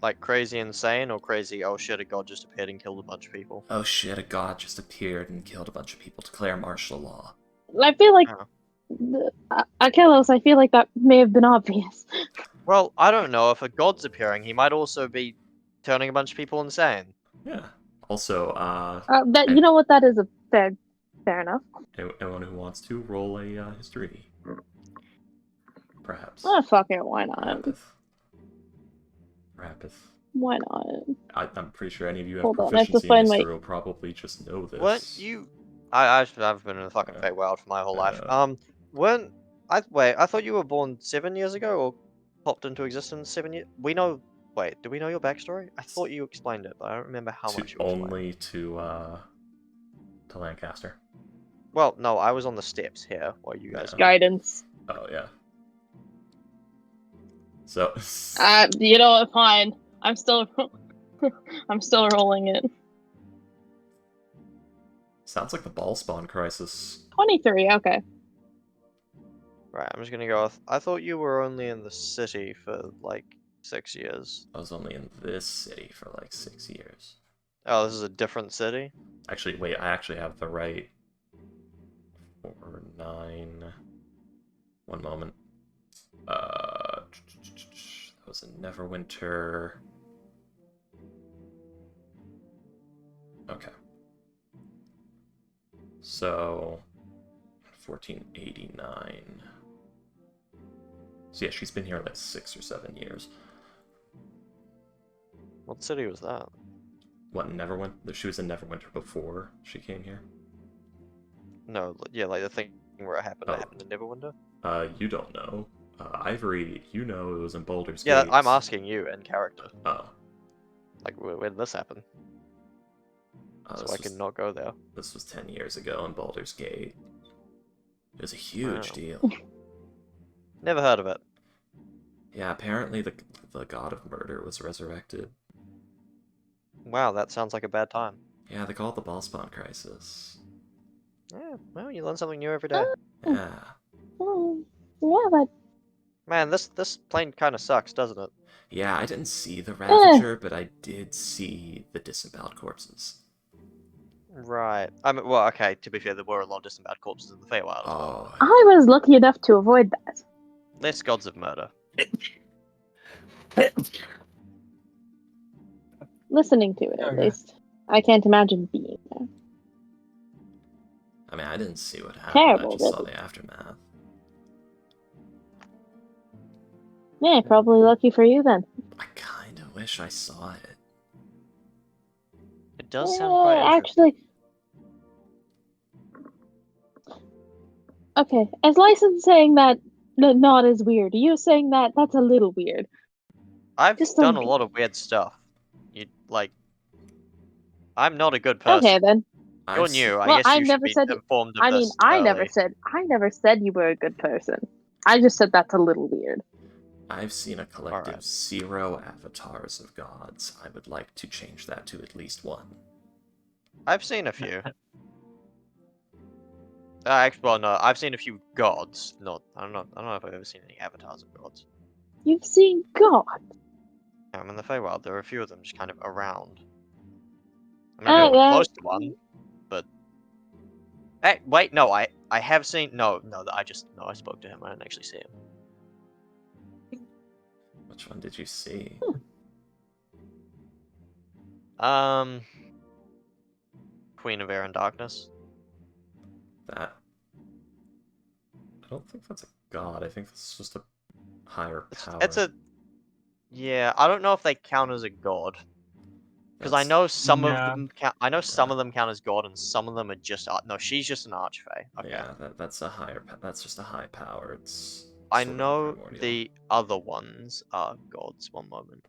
Like crazy insane or crazy, oh shit, a god just appeared and killed a bunch of people. Oh shit! A god just appeared and killed a bunch of people. Declare martial law. I feel like, Oh. Akelos, I feel like that may have been obvious. Well, I don't know. If a god's appearing, he might also be turning a bunch of people insane. Yeah. Also, That you know what? That is a fair enough. anyone who wants to roll a history, perhaps. Oh fuck it, why not? Rapith. Why not? I'm pretty sure any of you have Hold on, I have to proficiency in find this, my- so you'll probably just know this. What you? I've been in the fucking Feywild for my whole life. When I thought you were born 7 years ago or popped into existence 7 years. We know. Wait, do we know your backstory? I thought you explained it, but I don't remember how much you explained. Only to Lancaster. Well, no, I was on the steps here while you guys. Yeah. Guidance. Oh yeah. So. You know what? Fine. I'm still rolling it. Sounds like the ball spawn crisis. 23. Okay. Right, I'm just gonna go with. I thought you were only in the city for like 6 years. I was only in this city for like 6 years. Oh, this is a different city? Actually, wait, I actually have the right 4, 9. One moment. That was in Neverwinter. Okay. So 1489. So yeah, she's been here like 6 or 7 years. What city was that? What, Neverwinter? She was in Neverwinter before she came here. No, yeah, like the thing where it happened. Oh. It happened in Neverwinter. You don't know. Ivory, you know it was in Baldur's Yeah, Gate. I'm asking you in character. Oh. Like, where did this happen? So I can not go there. This was 10 years ago in Baldur's Gate. It was a huge Wow. deal. Never heard of it. Yeah, apparently the god of murder was resurrected. Wow, that sounds like a bad time. Yeah, they call it the ball spawn crisis. Yeah, well, you learn something new every day. Yeah. Oh, yeah, but Man, this plane kind of sucks, doesn't it? Yeah, I didn't see the Ravager, but I did see the disemboweled corpses. Right. I mean, well, okay, to be fair, there were a lot of disemboweled corpses in the Feywild as well. Oh, I was lucky enough to avoid that. Less gods of murder. Listening to it, at Okay. least. I can't imagine being there. I mean, I didn't see what happened, Terrible, I just saw really. the aftermath. Yeah, probably lucky for you then. I kinda wish I saw it. It does sound quite interesting. Actually. Okay, as License saying that not as weird, you saying that that's a little weird. I've just a done a little. lot of weird stuff. I'm not a good person. Okay then. I've You're s- new. I Well, guess I you should never be said- informed of I mean, this I early. never said you were a good person. I just said that's a little weird. I've seen a collective Alright. 0 avatars of gods. I would like to change that to at least 1. I've seen a few. Actually, well, no, I've seen a few gods. I don't know if I've ever seen any avatars of gods. You've seen God. I'm in the Feywild. There are a few of them just kind of around. I mean, I Yeah. close to one, but hey, wait, no, I have seen no, I spoke to him. I didn't actually see him. Which one did you see? Queen of Air and Darkness. That. I don't think that's a god. I think that's just a higher power. It's a yeah. I don't know if they count as a god. Because I That's- know some of Yeah. them count. I know some of them count as god, and some of them are just. No, she's just an archfey. Okay. Yeah, that's a higher. That's just a high power. It's. I sort of know primordial. the other ones are gods. One moment.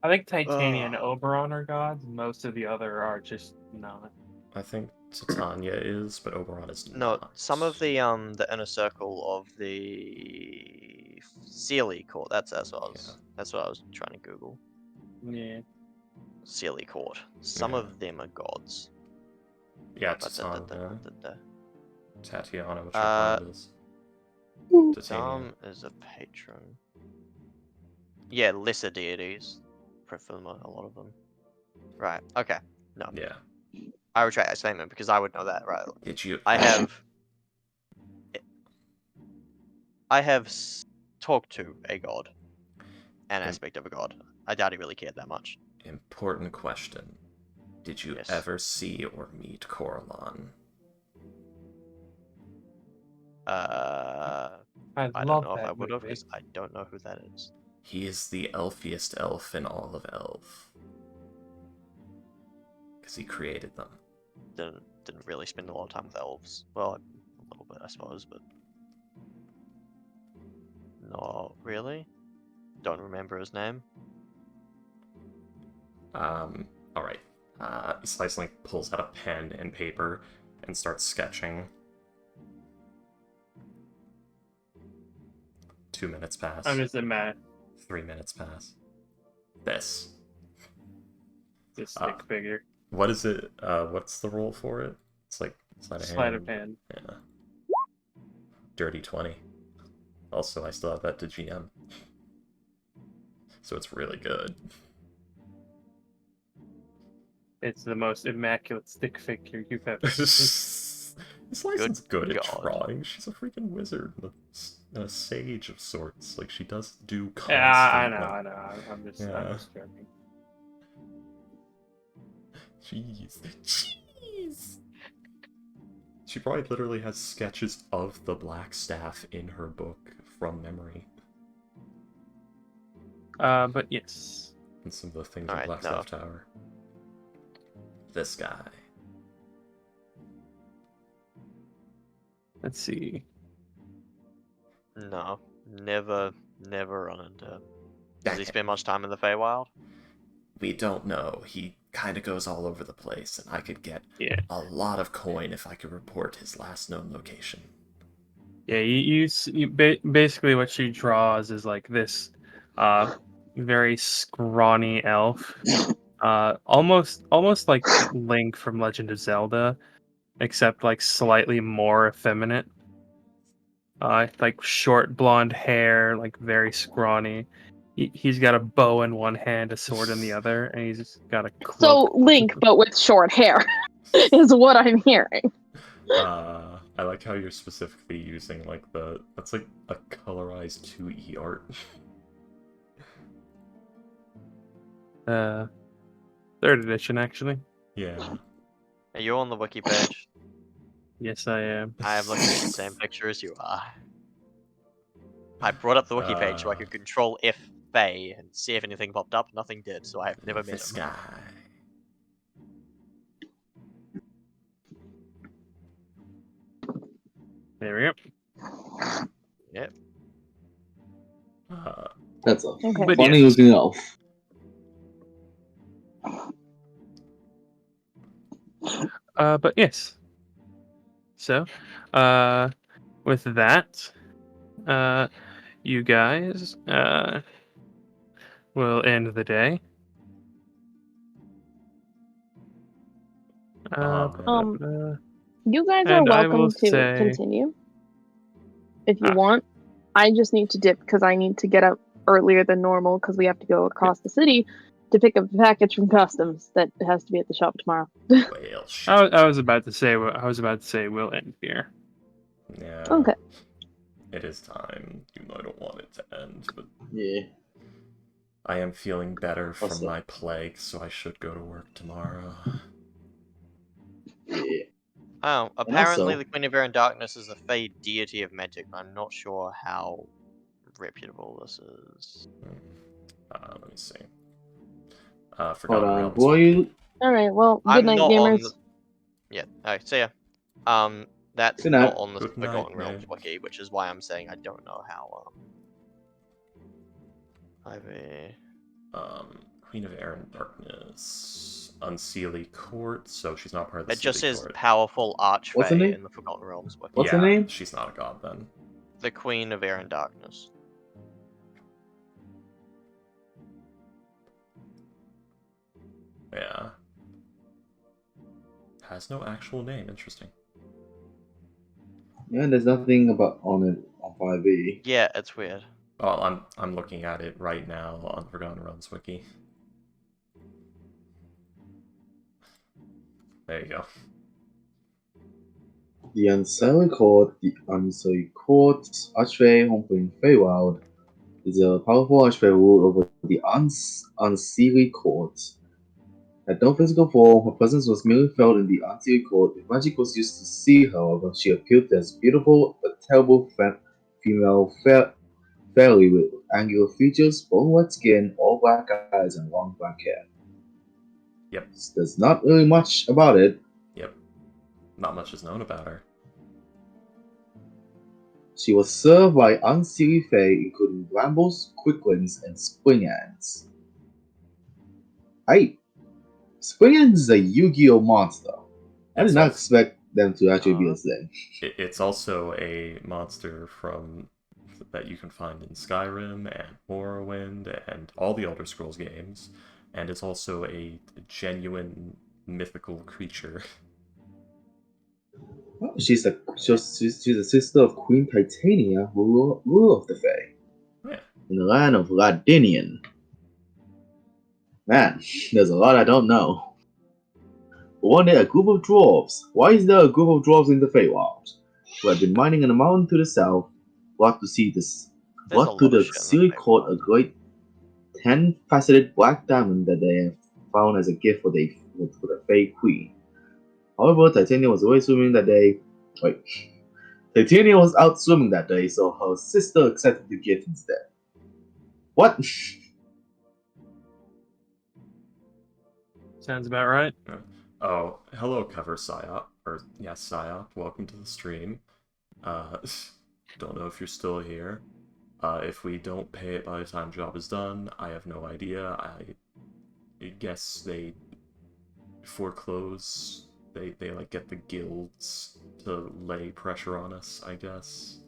I think Titania and Oberon are gods. Most of the other are just not. I think Titania is, but Oberon is No, not. some of the inner circle of the Sealy Court. That's what I was trying to Google. Yeah. Sealy Court. Some Yeah. of them are gods. Yeah, But Titania. Tatiana, which Uh, one is? Titania. Some is a patron. Yeah, lesser deities. For a lot of them. Right. Okay. No. Yeah. I retract that statement because I would know that. Right. Did you? I have talked to a god. An aspect of a god. I doubt he really cared that much. Important question. Did you Yes. ever see or meet Coralon? I I love don't know if that I would have movie. because I don't know who that is. He is the elfiest elf in all of Elf. Because he created them. Didn't really spend a lot of time with elves. Well, a little bit, I suppose, but not really. Don't remember his name. Alright. Slicelink pulls out a pen and paper and starts sketching. 2 minutes pass. I'm just a man. 3 minutes pass. This. This stick figure. What is it? What's the roll for it? It's like Sleight of hand. Yeah. Dirty 20. Also, I still have that to GM. So it's really good. It's the most immaculate stick figure you've ever seen. Slice's good at God. drawing. She's a freaking wizard and a sage of sorts. Like, she does do constant... Yeah, I know. I'm just joking. Jeez. She probably literally has sketches of the Black Staff in her book from memory. But yes. And some of the things Alright, in Black Staff Tower. This guy. Let's see. No, never run into him. Does he spend much time in the Feywild? We don't know. He kind of goes all over the place, and I could get a lot of coin if I could report his last known location. Yeah, basically what she draws is like this very scrawny elf. Almost like Link from Legend of Zelda, except like slightly more effeminate. Like short blonde hair, like very scrawny. He's got a bow in one hand, a sword in the other, and he's got a cloak. So Link, but with short hair, is what I'm hearing. I like how you're specifically using like that's like a colorized 2E art. Third edition, actually. Yeah. Are you on the wiki page? Yes, I am. I am looking at the same picture as you are. I brought up the wiki page so I could control F Fey and see if anything popped up. Nothing did, so I have never met This him. guy. There we go. Yep. That's a Okay. funny looking elf. But yes. So, with that, you guys will end the day. You guys are And I will welcome to say, continue if you Ah. want. I just need to dip because I need to get up earlier than normal because we have to go across the city to pick up a package from customs that has to be at the shop tomorrow. Well, shit. I was about to say we'll end here. Yeah. Okay. It is time, even though I don't want it to end, but Yeah. I am feeling better What's from up? my plague, so I should go to work tomorrow. Yeah. Oh, apparently also- the Queen of Air and Darkness is the Fey deity of magic. I'm not sure how reputable this is. Let me see. Hold Forgotten on. Realms. Who are you? Alright, well, good I'm night, not gamers. on the... Yeah, alright, see ya. That's Good night. not on the Good night, Forgotten Realms Nick. wiki, which is why I'm saying I don't know how, Queen of Air and Darkness. Unseelie Court, so she's not part of the It just Seelie says Court. powerful What's her archfey name? in the Forgotten Realms wiki. What's her Yeah, name? she's not a god then. The Queen of Air and Darkness. Yeah. Has no actual name, interesting. Yeah, there's nothing about on it on 5e. Yeah, it's weird. Oh, I'm looking at it right now on Forgotten Realms wiki. There you go. The Unsullied Court, Archfey, Homequeen Feywild, is a powerful Archfey ruled over the Unseelie Court. Had no physical form, her presence was merely felt in the Unseelie Court. If magic was used to see her, however, she appeared as beautiful but terrible female fairy with angular features, bone white skin, all black eyes, and long black hair. Yep. There's not really much about it. Yep. Not much is known about her. She was served by unseelie fae, including brambles, quicklings, and spring ants. Spring ants is a Yu-Gi-Oh monster. I did not expect them to actually be a thing. It's also a monster from that you can find in Skyrim and Morrowind and all the Elder Scrolls games, and it's also a genuine mythical creature. Oh, she's a sister of Queen Titania, ruler of the Fae, Yeah. in the land of Ladinian. Man, there's a lot I don't know. One day, a group of dwarves. Why is there a group of dwarves in the Feywild? Who had been mining in a mountain to the south, brought to see this. There's a Brought to lot of the shit in the Sealy Court a Feywild. great 10-faceted black diamond that they have found as a gift for the Fey Queen. However, Titania was away swimming that day. Titania was out swimming that day, so her sister accepted the gift instead. What? Sounds about right. Oh, hello, Cover Psyop. Or, yeah, Psyop. Welcome to the stream. Don't know if you're still here. If we don't pay it by the time job is done, I have no idea. I guess they foreclose. They like get the guilds to lay pressure on us, I guess.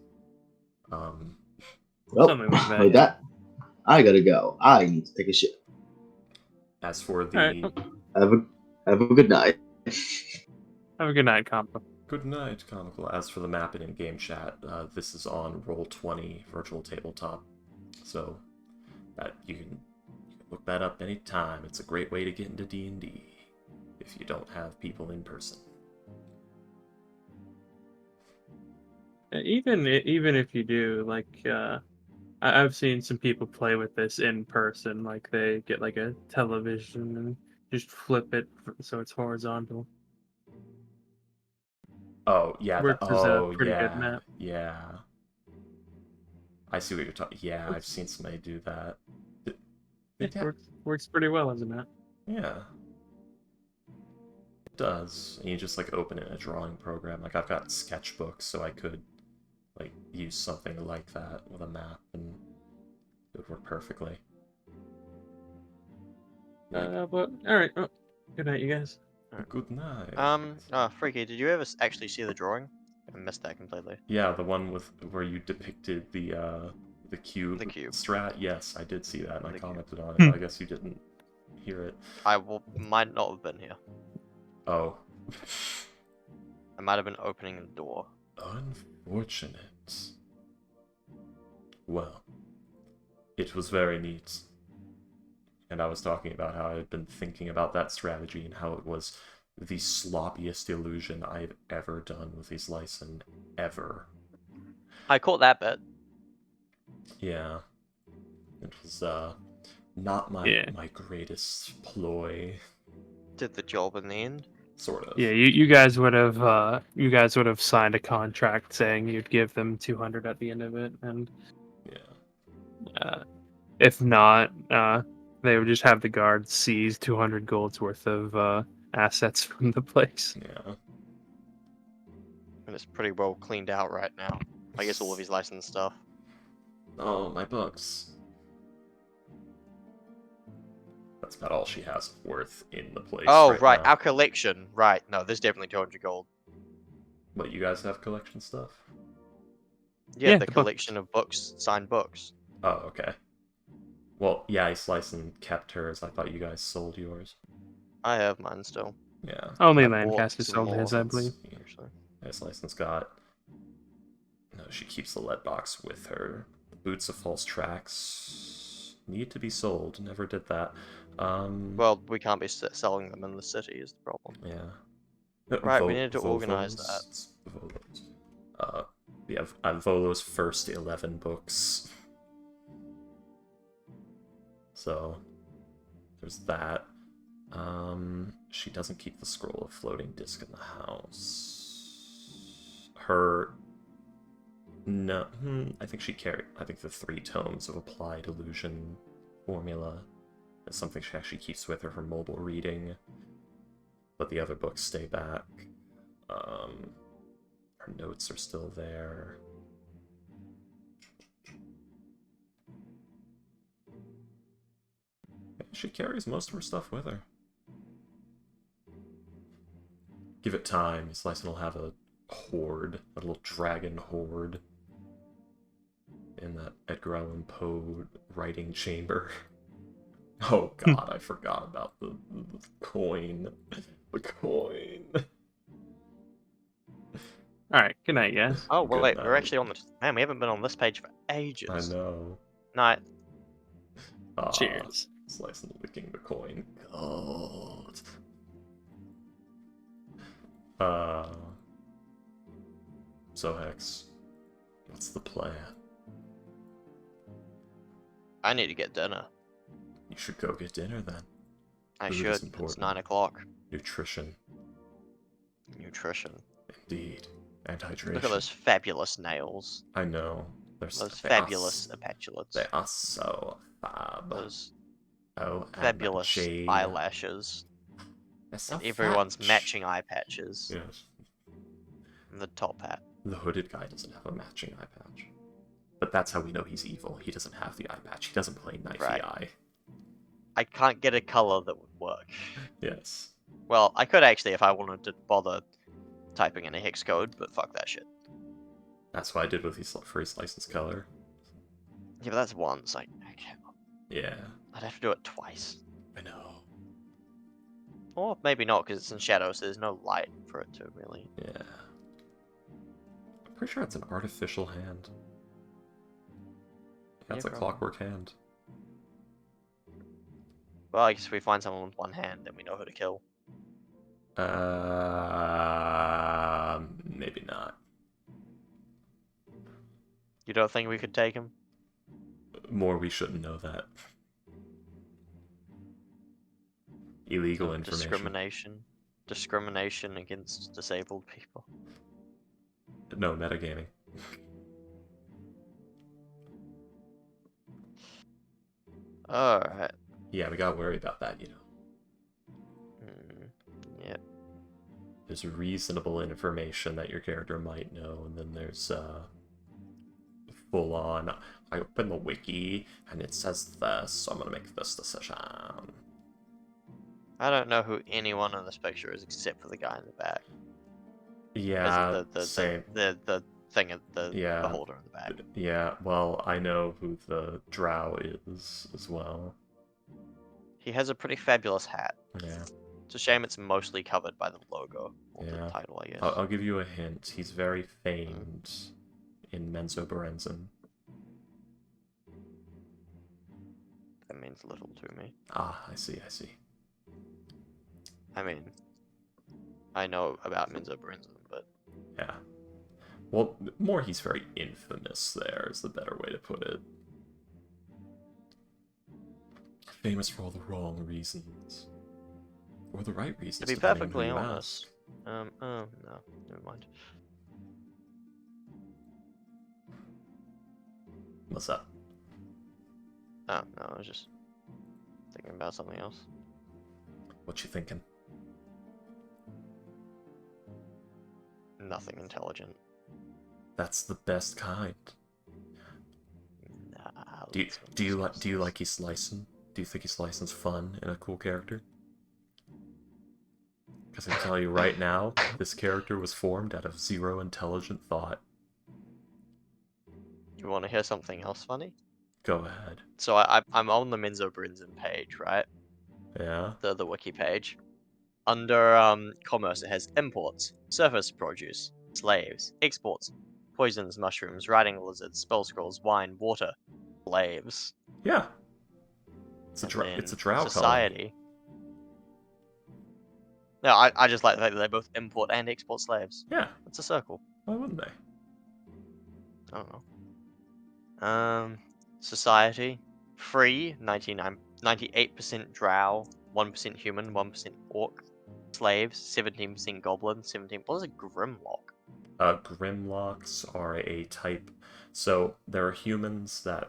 Well, Something like that, with yeah. that, I gotta go. I need to take a shit. As for the Alright. Have a good night. Have a good night, Compa. good night, Comical. As for the map and in-game chat, this is on Roll20 Virtual Tabletop, so that you can look that up anytime. It's a great way to get into D&D if you don't have people in person. Even if you do, like, I've seen some people play with this in person. Like, they get like a television and just flip it so it's horizontal. Oh yeah. Works as a pretty good yeah. map. Yeah. I see what you're talking. Yeah, I've seen somebody do that. It works pretty well as a map. Yeah. It does. And you just like open it in a drawing program. Like I've got sketchbooks, so I could like use something like that with a map, and it would work perfectly. But all right. Oh, good night, you guys. Good night. Freaky, did you ever actually see the drawing? I missed that completely. Yeah, the one with where you depicted the cube, The cube. strat. Yes, I did see that, and I The cube. commented on it. Hmm. But I guess you didn't hear it. Might not have been here. Oh. I might have been opening the door. Unfortunate. Well, it was very neat. And I was talking about how I had been thinking about that strategy and how it was the sloppiest illusion I've ever done with these Lyson ever. I caught that bit. Yeah. It was not my Yeah. my greatest ploy. Did the job in the end. Sort of. Yeah, you guys would have signed a contract saying you'd give them 200 at the end of it, and Yeah. if not, they would just have the guards seize 200 gold's worth of assets from the place. Yeah. And it's pretty well cleaned out right now. I guess all of his licensed stuff. Oh, my books. That's about all she has worth in the place. Oh, right, now. our collection. Right, no, there's definitely 200 gold. What, you guys have collection stuff? Yeah, Yeah, the the book. collection of books, signed books. Oh, okay. Well, yeah, Lyson kept hers. I thought you guys sold yours. I have mine still. Yeah. Only I bought Lancaster some sold more his, I ones, believe. actually. Lyson's got... No, she keeps the lead box with her. Boots of False Tracks need to be sold. Never did that. Well, we can't be selling them in the city is the problem. Yeah. Right, we need to organize that. Volos. We have Volo's first 11 books. So, there's that. She doesn't keep the scroll of floating disc in the house. No, I think she carried. I think the 3 tomes of applied illusion formula is something she actually keeps with her for mobile reading. But the other books stay back. Her notes are still there. She carries most of her stuff with her. Give it time, Lyson will have a horde, a little dragon horde in that Edgar Allan Poe writing chamber. Oh god, I forgot about the coin. The coin. All right, good night, guys. Oh, well, Good wait, we're night. actually on the... Man, we haven't been on this page for ages. I know. Night. Cheers. Lyson licking the coin. God. So Hex, what's the plan? I need to get dinner. You should go get dinner then. I Food should. is It's important. 9 o'clock. Nutrition. Nutrition. Indeed. And hydration. Look at those fabulous nails. I know. Those they fabulous Are, apatulates. they are so fab. Those Oh, and fabulous shade. eyelashes. They're so And everyone's fat. matching eye patches. Yes. And the top hat. The hooded guy doesn't have a matching eye patch. But that's how we know he's evil. He doesn't have the eye patch. He doesn't play Knifey Right. Eye. I can't get a color that would work. Yes. Well, I could actually if I wanted to bother typing in a hex code, but fuck that shit. That's what I did with his first license color. Yeah, but that's once. I can't. Yeah. I'd have to do it twice. I know. Or maybe not, because it's in shadow, so there's no light for it to really... Yeah. I'm pretty sure it's an artificial hand. That's Yeah, a probably. clockwork hand. Well, I guess if we find someone with one hand, then we know who to kill. Maybe not. You don't think we could take him? More we shouldn't know that. Illegal information. Discrimination against disabled people. No, metagaming. Alright. Yeah, we gotta worry about that, you know. Yeah. There's reasonable information that your character might know, and then there's full on. I open the wiki and it says this, so I'm gonna make this decision. I don't know who anyone in this picture is except for the guy in the back. Yeah, the same. the thing at the Yeah. beholder in the back. Yeah, well, I know who the drow is as well. He has a pretty fabulous hat. Yeah, It's a shame it's mostly covered by the logo or yeah. the title, I guess. I'll give you a hint. He's very famed in Menzoberranzan. That means little to me. Ah, I see, I see. I mean, I know about Minzo Brinson, but Yeah. Well, more he's very infamous there is the better way to put it. Famous for all the wrong reasons. Or the right reasons, to be depending on perfectly who you honest, ask. oh no, never mind. What's up? Oh no, I was just thinking about something else. What you thinking? Nothing intelligent. That's the best kind. Nah, Do let's not you discuss do you this. like he's slicing? Do you think he's slicing's fun and a cool character? Because I can tell you right now, this character was formed out of zero intelligent thought. You want to hear something else funny? Go ahead. So I'm on the Minzo Brinson page, right? Yeah? The wiki page. Under commerce, it has imports, surface produce, slaves, exports, poisons, mushrooms, riding lizards, spell scrolls, wine, water, slaves. Yeah. It's And a then drow colony. society. No, I just like the fact that they both import and export slaves. Yeah. It's a circle. Why wouldn't they? I don't know. Society. Free, 98% drow, 1% human, 1% orc. Slaves, 17% goblin, 17%. What is a grimlock? Grimlocks are a type. So there are humans that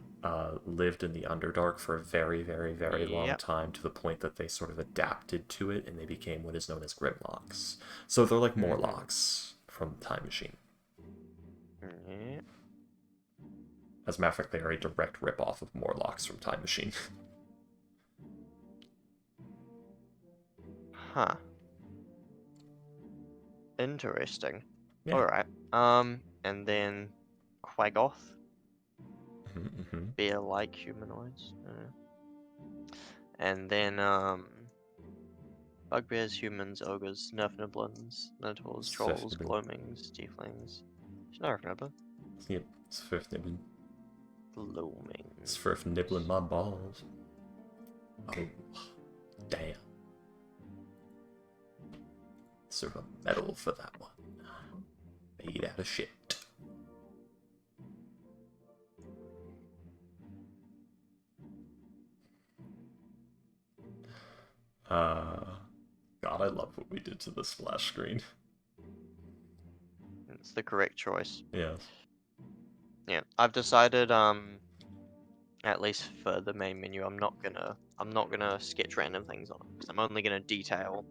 lived in the Underdark for a very, very, very long Yep. time to the point that they sort of adapted to it and they became what is known as Grimlocks. So they're like Morlocks from Time Machine. Yeah. As a matter of fact, they are a direct ripoff of Morlocks from Time Machine. Huh. Interesting. Yeah. Alright. And then Quagoth. Bear-like humanoids. And then, bugbears, humans, ogres, nerfniblins, minotaurs, trolls, Swiftnibble. gloamings, tieflings. Nerfnibble. Yep, it's first nibbling. Gloaming. It's first nibbling my balls. Oh, damn. Sort of a medal for that one. Made out of shit. God, I love what we did to the splash screen. It's the correct choice. Yes. Yeah, I've decided, at least for the main menu, I'm not gonna sketch random things on it, because I'm only gonna detail,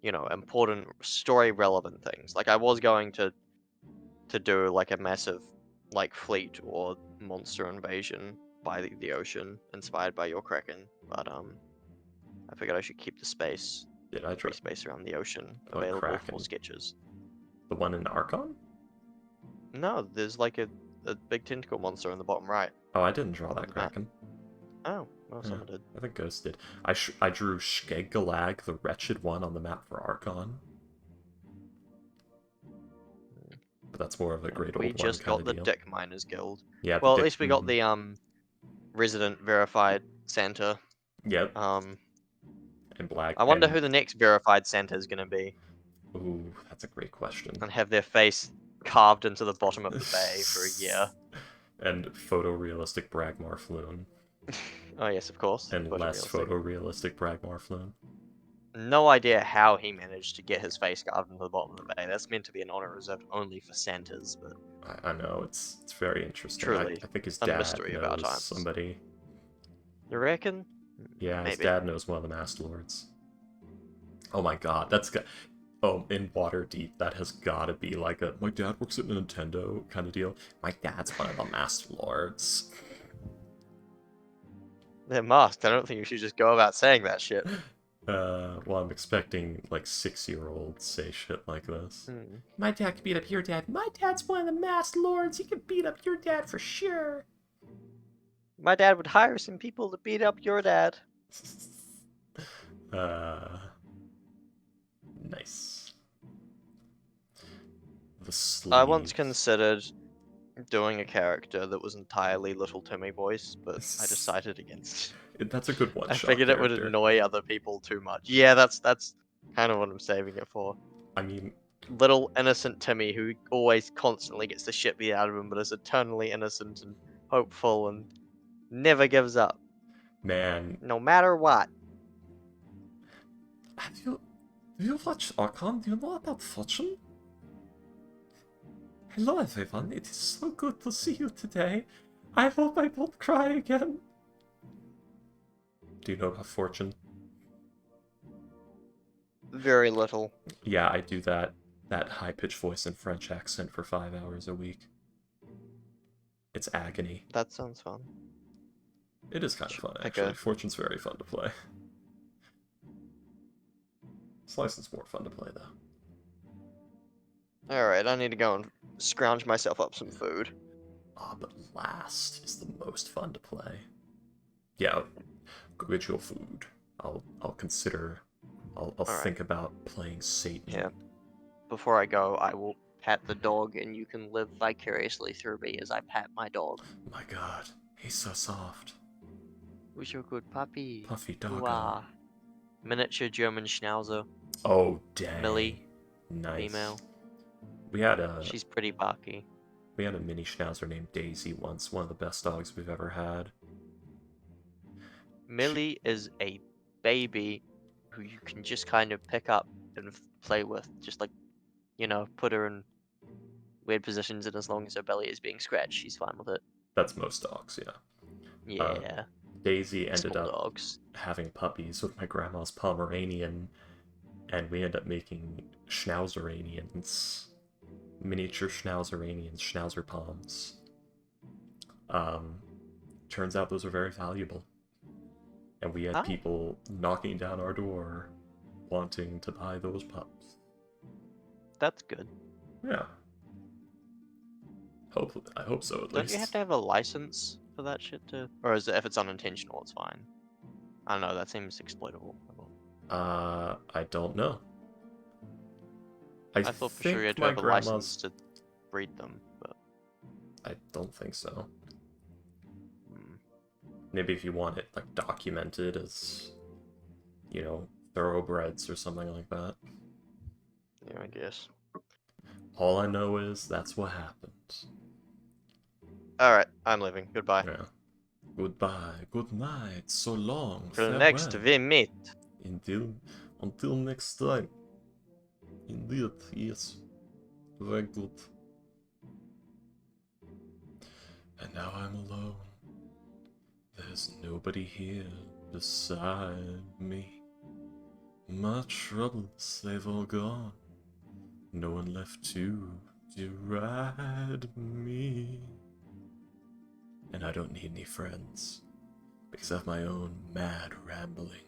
you know, important story relevant things. Like I was going to do like a massive like fleet or monster invasion by the ocean inspired by your Kraken, but I figured I should keep the space, Did I free try space around the ocean What available Kraken? for sketches. the one in Archon? No, there's like a big tentacle monster in the bottom right. Oh, I didn't draw On that the map. Kraken. Oh, well, Yeah. someone did. I think Ghost did. I drew Skeggalag, the wretched one, on the map for Archon. But that's more of a great old We one just kind got of the deal. Dick Miners Guild. Yeah. Well, at least we got the resident verified Santa. Yep. Um, And black. I wonder and... who the next verified Santa is gonna be, Ooh, that's a great question. and have their face carved into the bottom of the bay for a year. And photorealistic Bragmar Floon. Oh yes, of course. And less Photorealistic. photorealistic Bragmar Floon. No idea how he managed to get his face carved into the bottom of the bay. That's meant to be an honor reserved only for Santas, but I know, it's very interesting. Truly, I think his a dad mystery of our knows times. somebody. you reckon? Yeah, his Maybe. dad knows one of the Master Lords. Oh my god, that's got. Oh, in Waterdeep, that has gotta be like a my dad works at Nintendo kind of deal. My dad's one of the Master Lords. They're masked. I don't think you should just go about saying that shit. Well, I'm expecting like 6-year-olds say shit like this. Hmm. My dad could beat up your dad. My dad's one of the masked lords. He could beat up your dad for sure. My dad would hire some people to beat up your dad. Nice. The I once sleeves. considered doing a character that was entirely Little Timmy voice, but I decided against it. That's a good I one-shot figured it would character. annoy other people too much. Yeah, that's kind of what I'm saving it for. I mean, Little innocent Timmy who always constantly gets the shit beat out of him, but is eternally innocent and hopeful and never gives up, man, no matter what. do you watch Archon? Do you know about Fortune? Hello everyone, it is so good to see you today. I hope I won't cry again. Do you know about Fortune? Very little. Yeah, I do that high-pitched voice and French accent for 5 hours a week. It's agony. That sounds fun. It is kind of Should fun, pick actually. a- Fortune's very fun to play. Slice is more fun to play, though. Alright, I need to go and scrounge myself up some food. Ah, but last is the most fun to play. Yeah, go get your food. I'll consider. I'll Alright. think about playing Satan. Yeah. Before I go, I will pat the dog, and you can live vicariously through me as I pat my dog. My God, he's so soft. Who's your good puppy? Puffy doggo. Ooh-ah. Miniature German Schnauzer. Oh dang. Millie. Nice. Female. We had a She's pretty barky. mini schnauzer named Daisy once. One of the best dogs we've ever had. Millie is a baby who you can just kind of pick up and play with. Just like, you know, put her in weird positions, and as long as her belly is being scratched, she's fine with it. That's most dogs, yeah. Yeah. Daisy ended Small up dogs. having puppies with my grandma's Pomeranian, and we ended up making Schnauzeranians. Miniature Schnauzeranians, Schnauzer Poms. Turns out those are very valuable. And we had Oh. people knocking down our door wanting to buy those pups. That's good. Yeah. I hope so at Don't least. you have to have a license for that shit to, or is it if it's unintentional, it's fine? I don't know. That seems exploitable. I don't know. I thought for sure you had to my have a grandma's... license to breed them, but I don't think so. hmm. Maybe if you want it like documented as, you know, thoroughbreds or something like that. Yeah, I guess. All I know is that's what happened. All right, I'm leaving. Goodbye. Yeah. Goodbye, good night, so long, Till farewell. next we meet. Until next time. Indeed, yes. Very good. And now I'm alone. There's nobody here beside me. My troubles, they've all gone. No one left to deride me. And I don't need any friends, because I have my own mad rambling.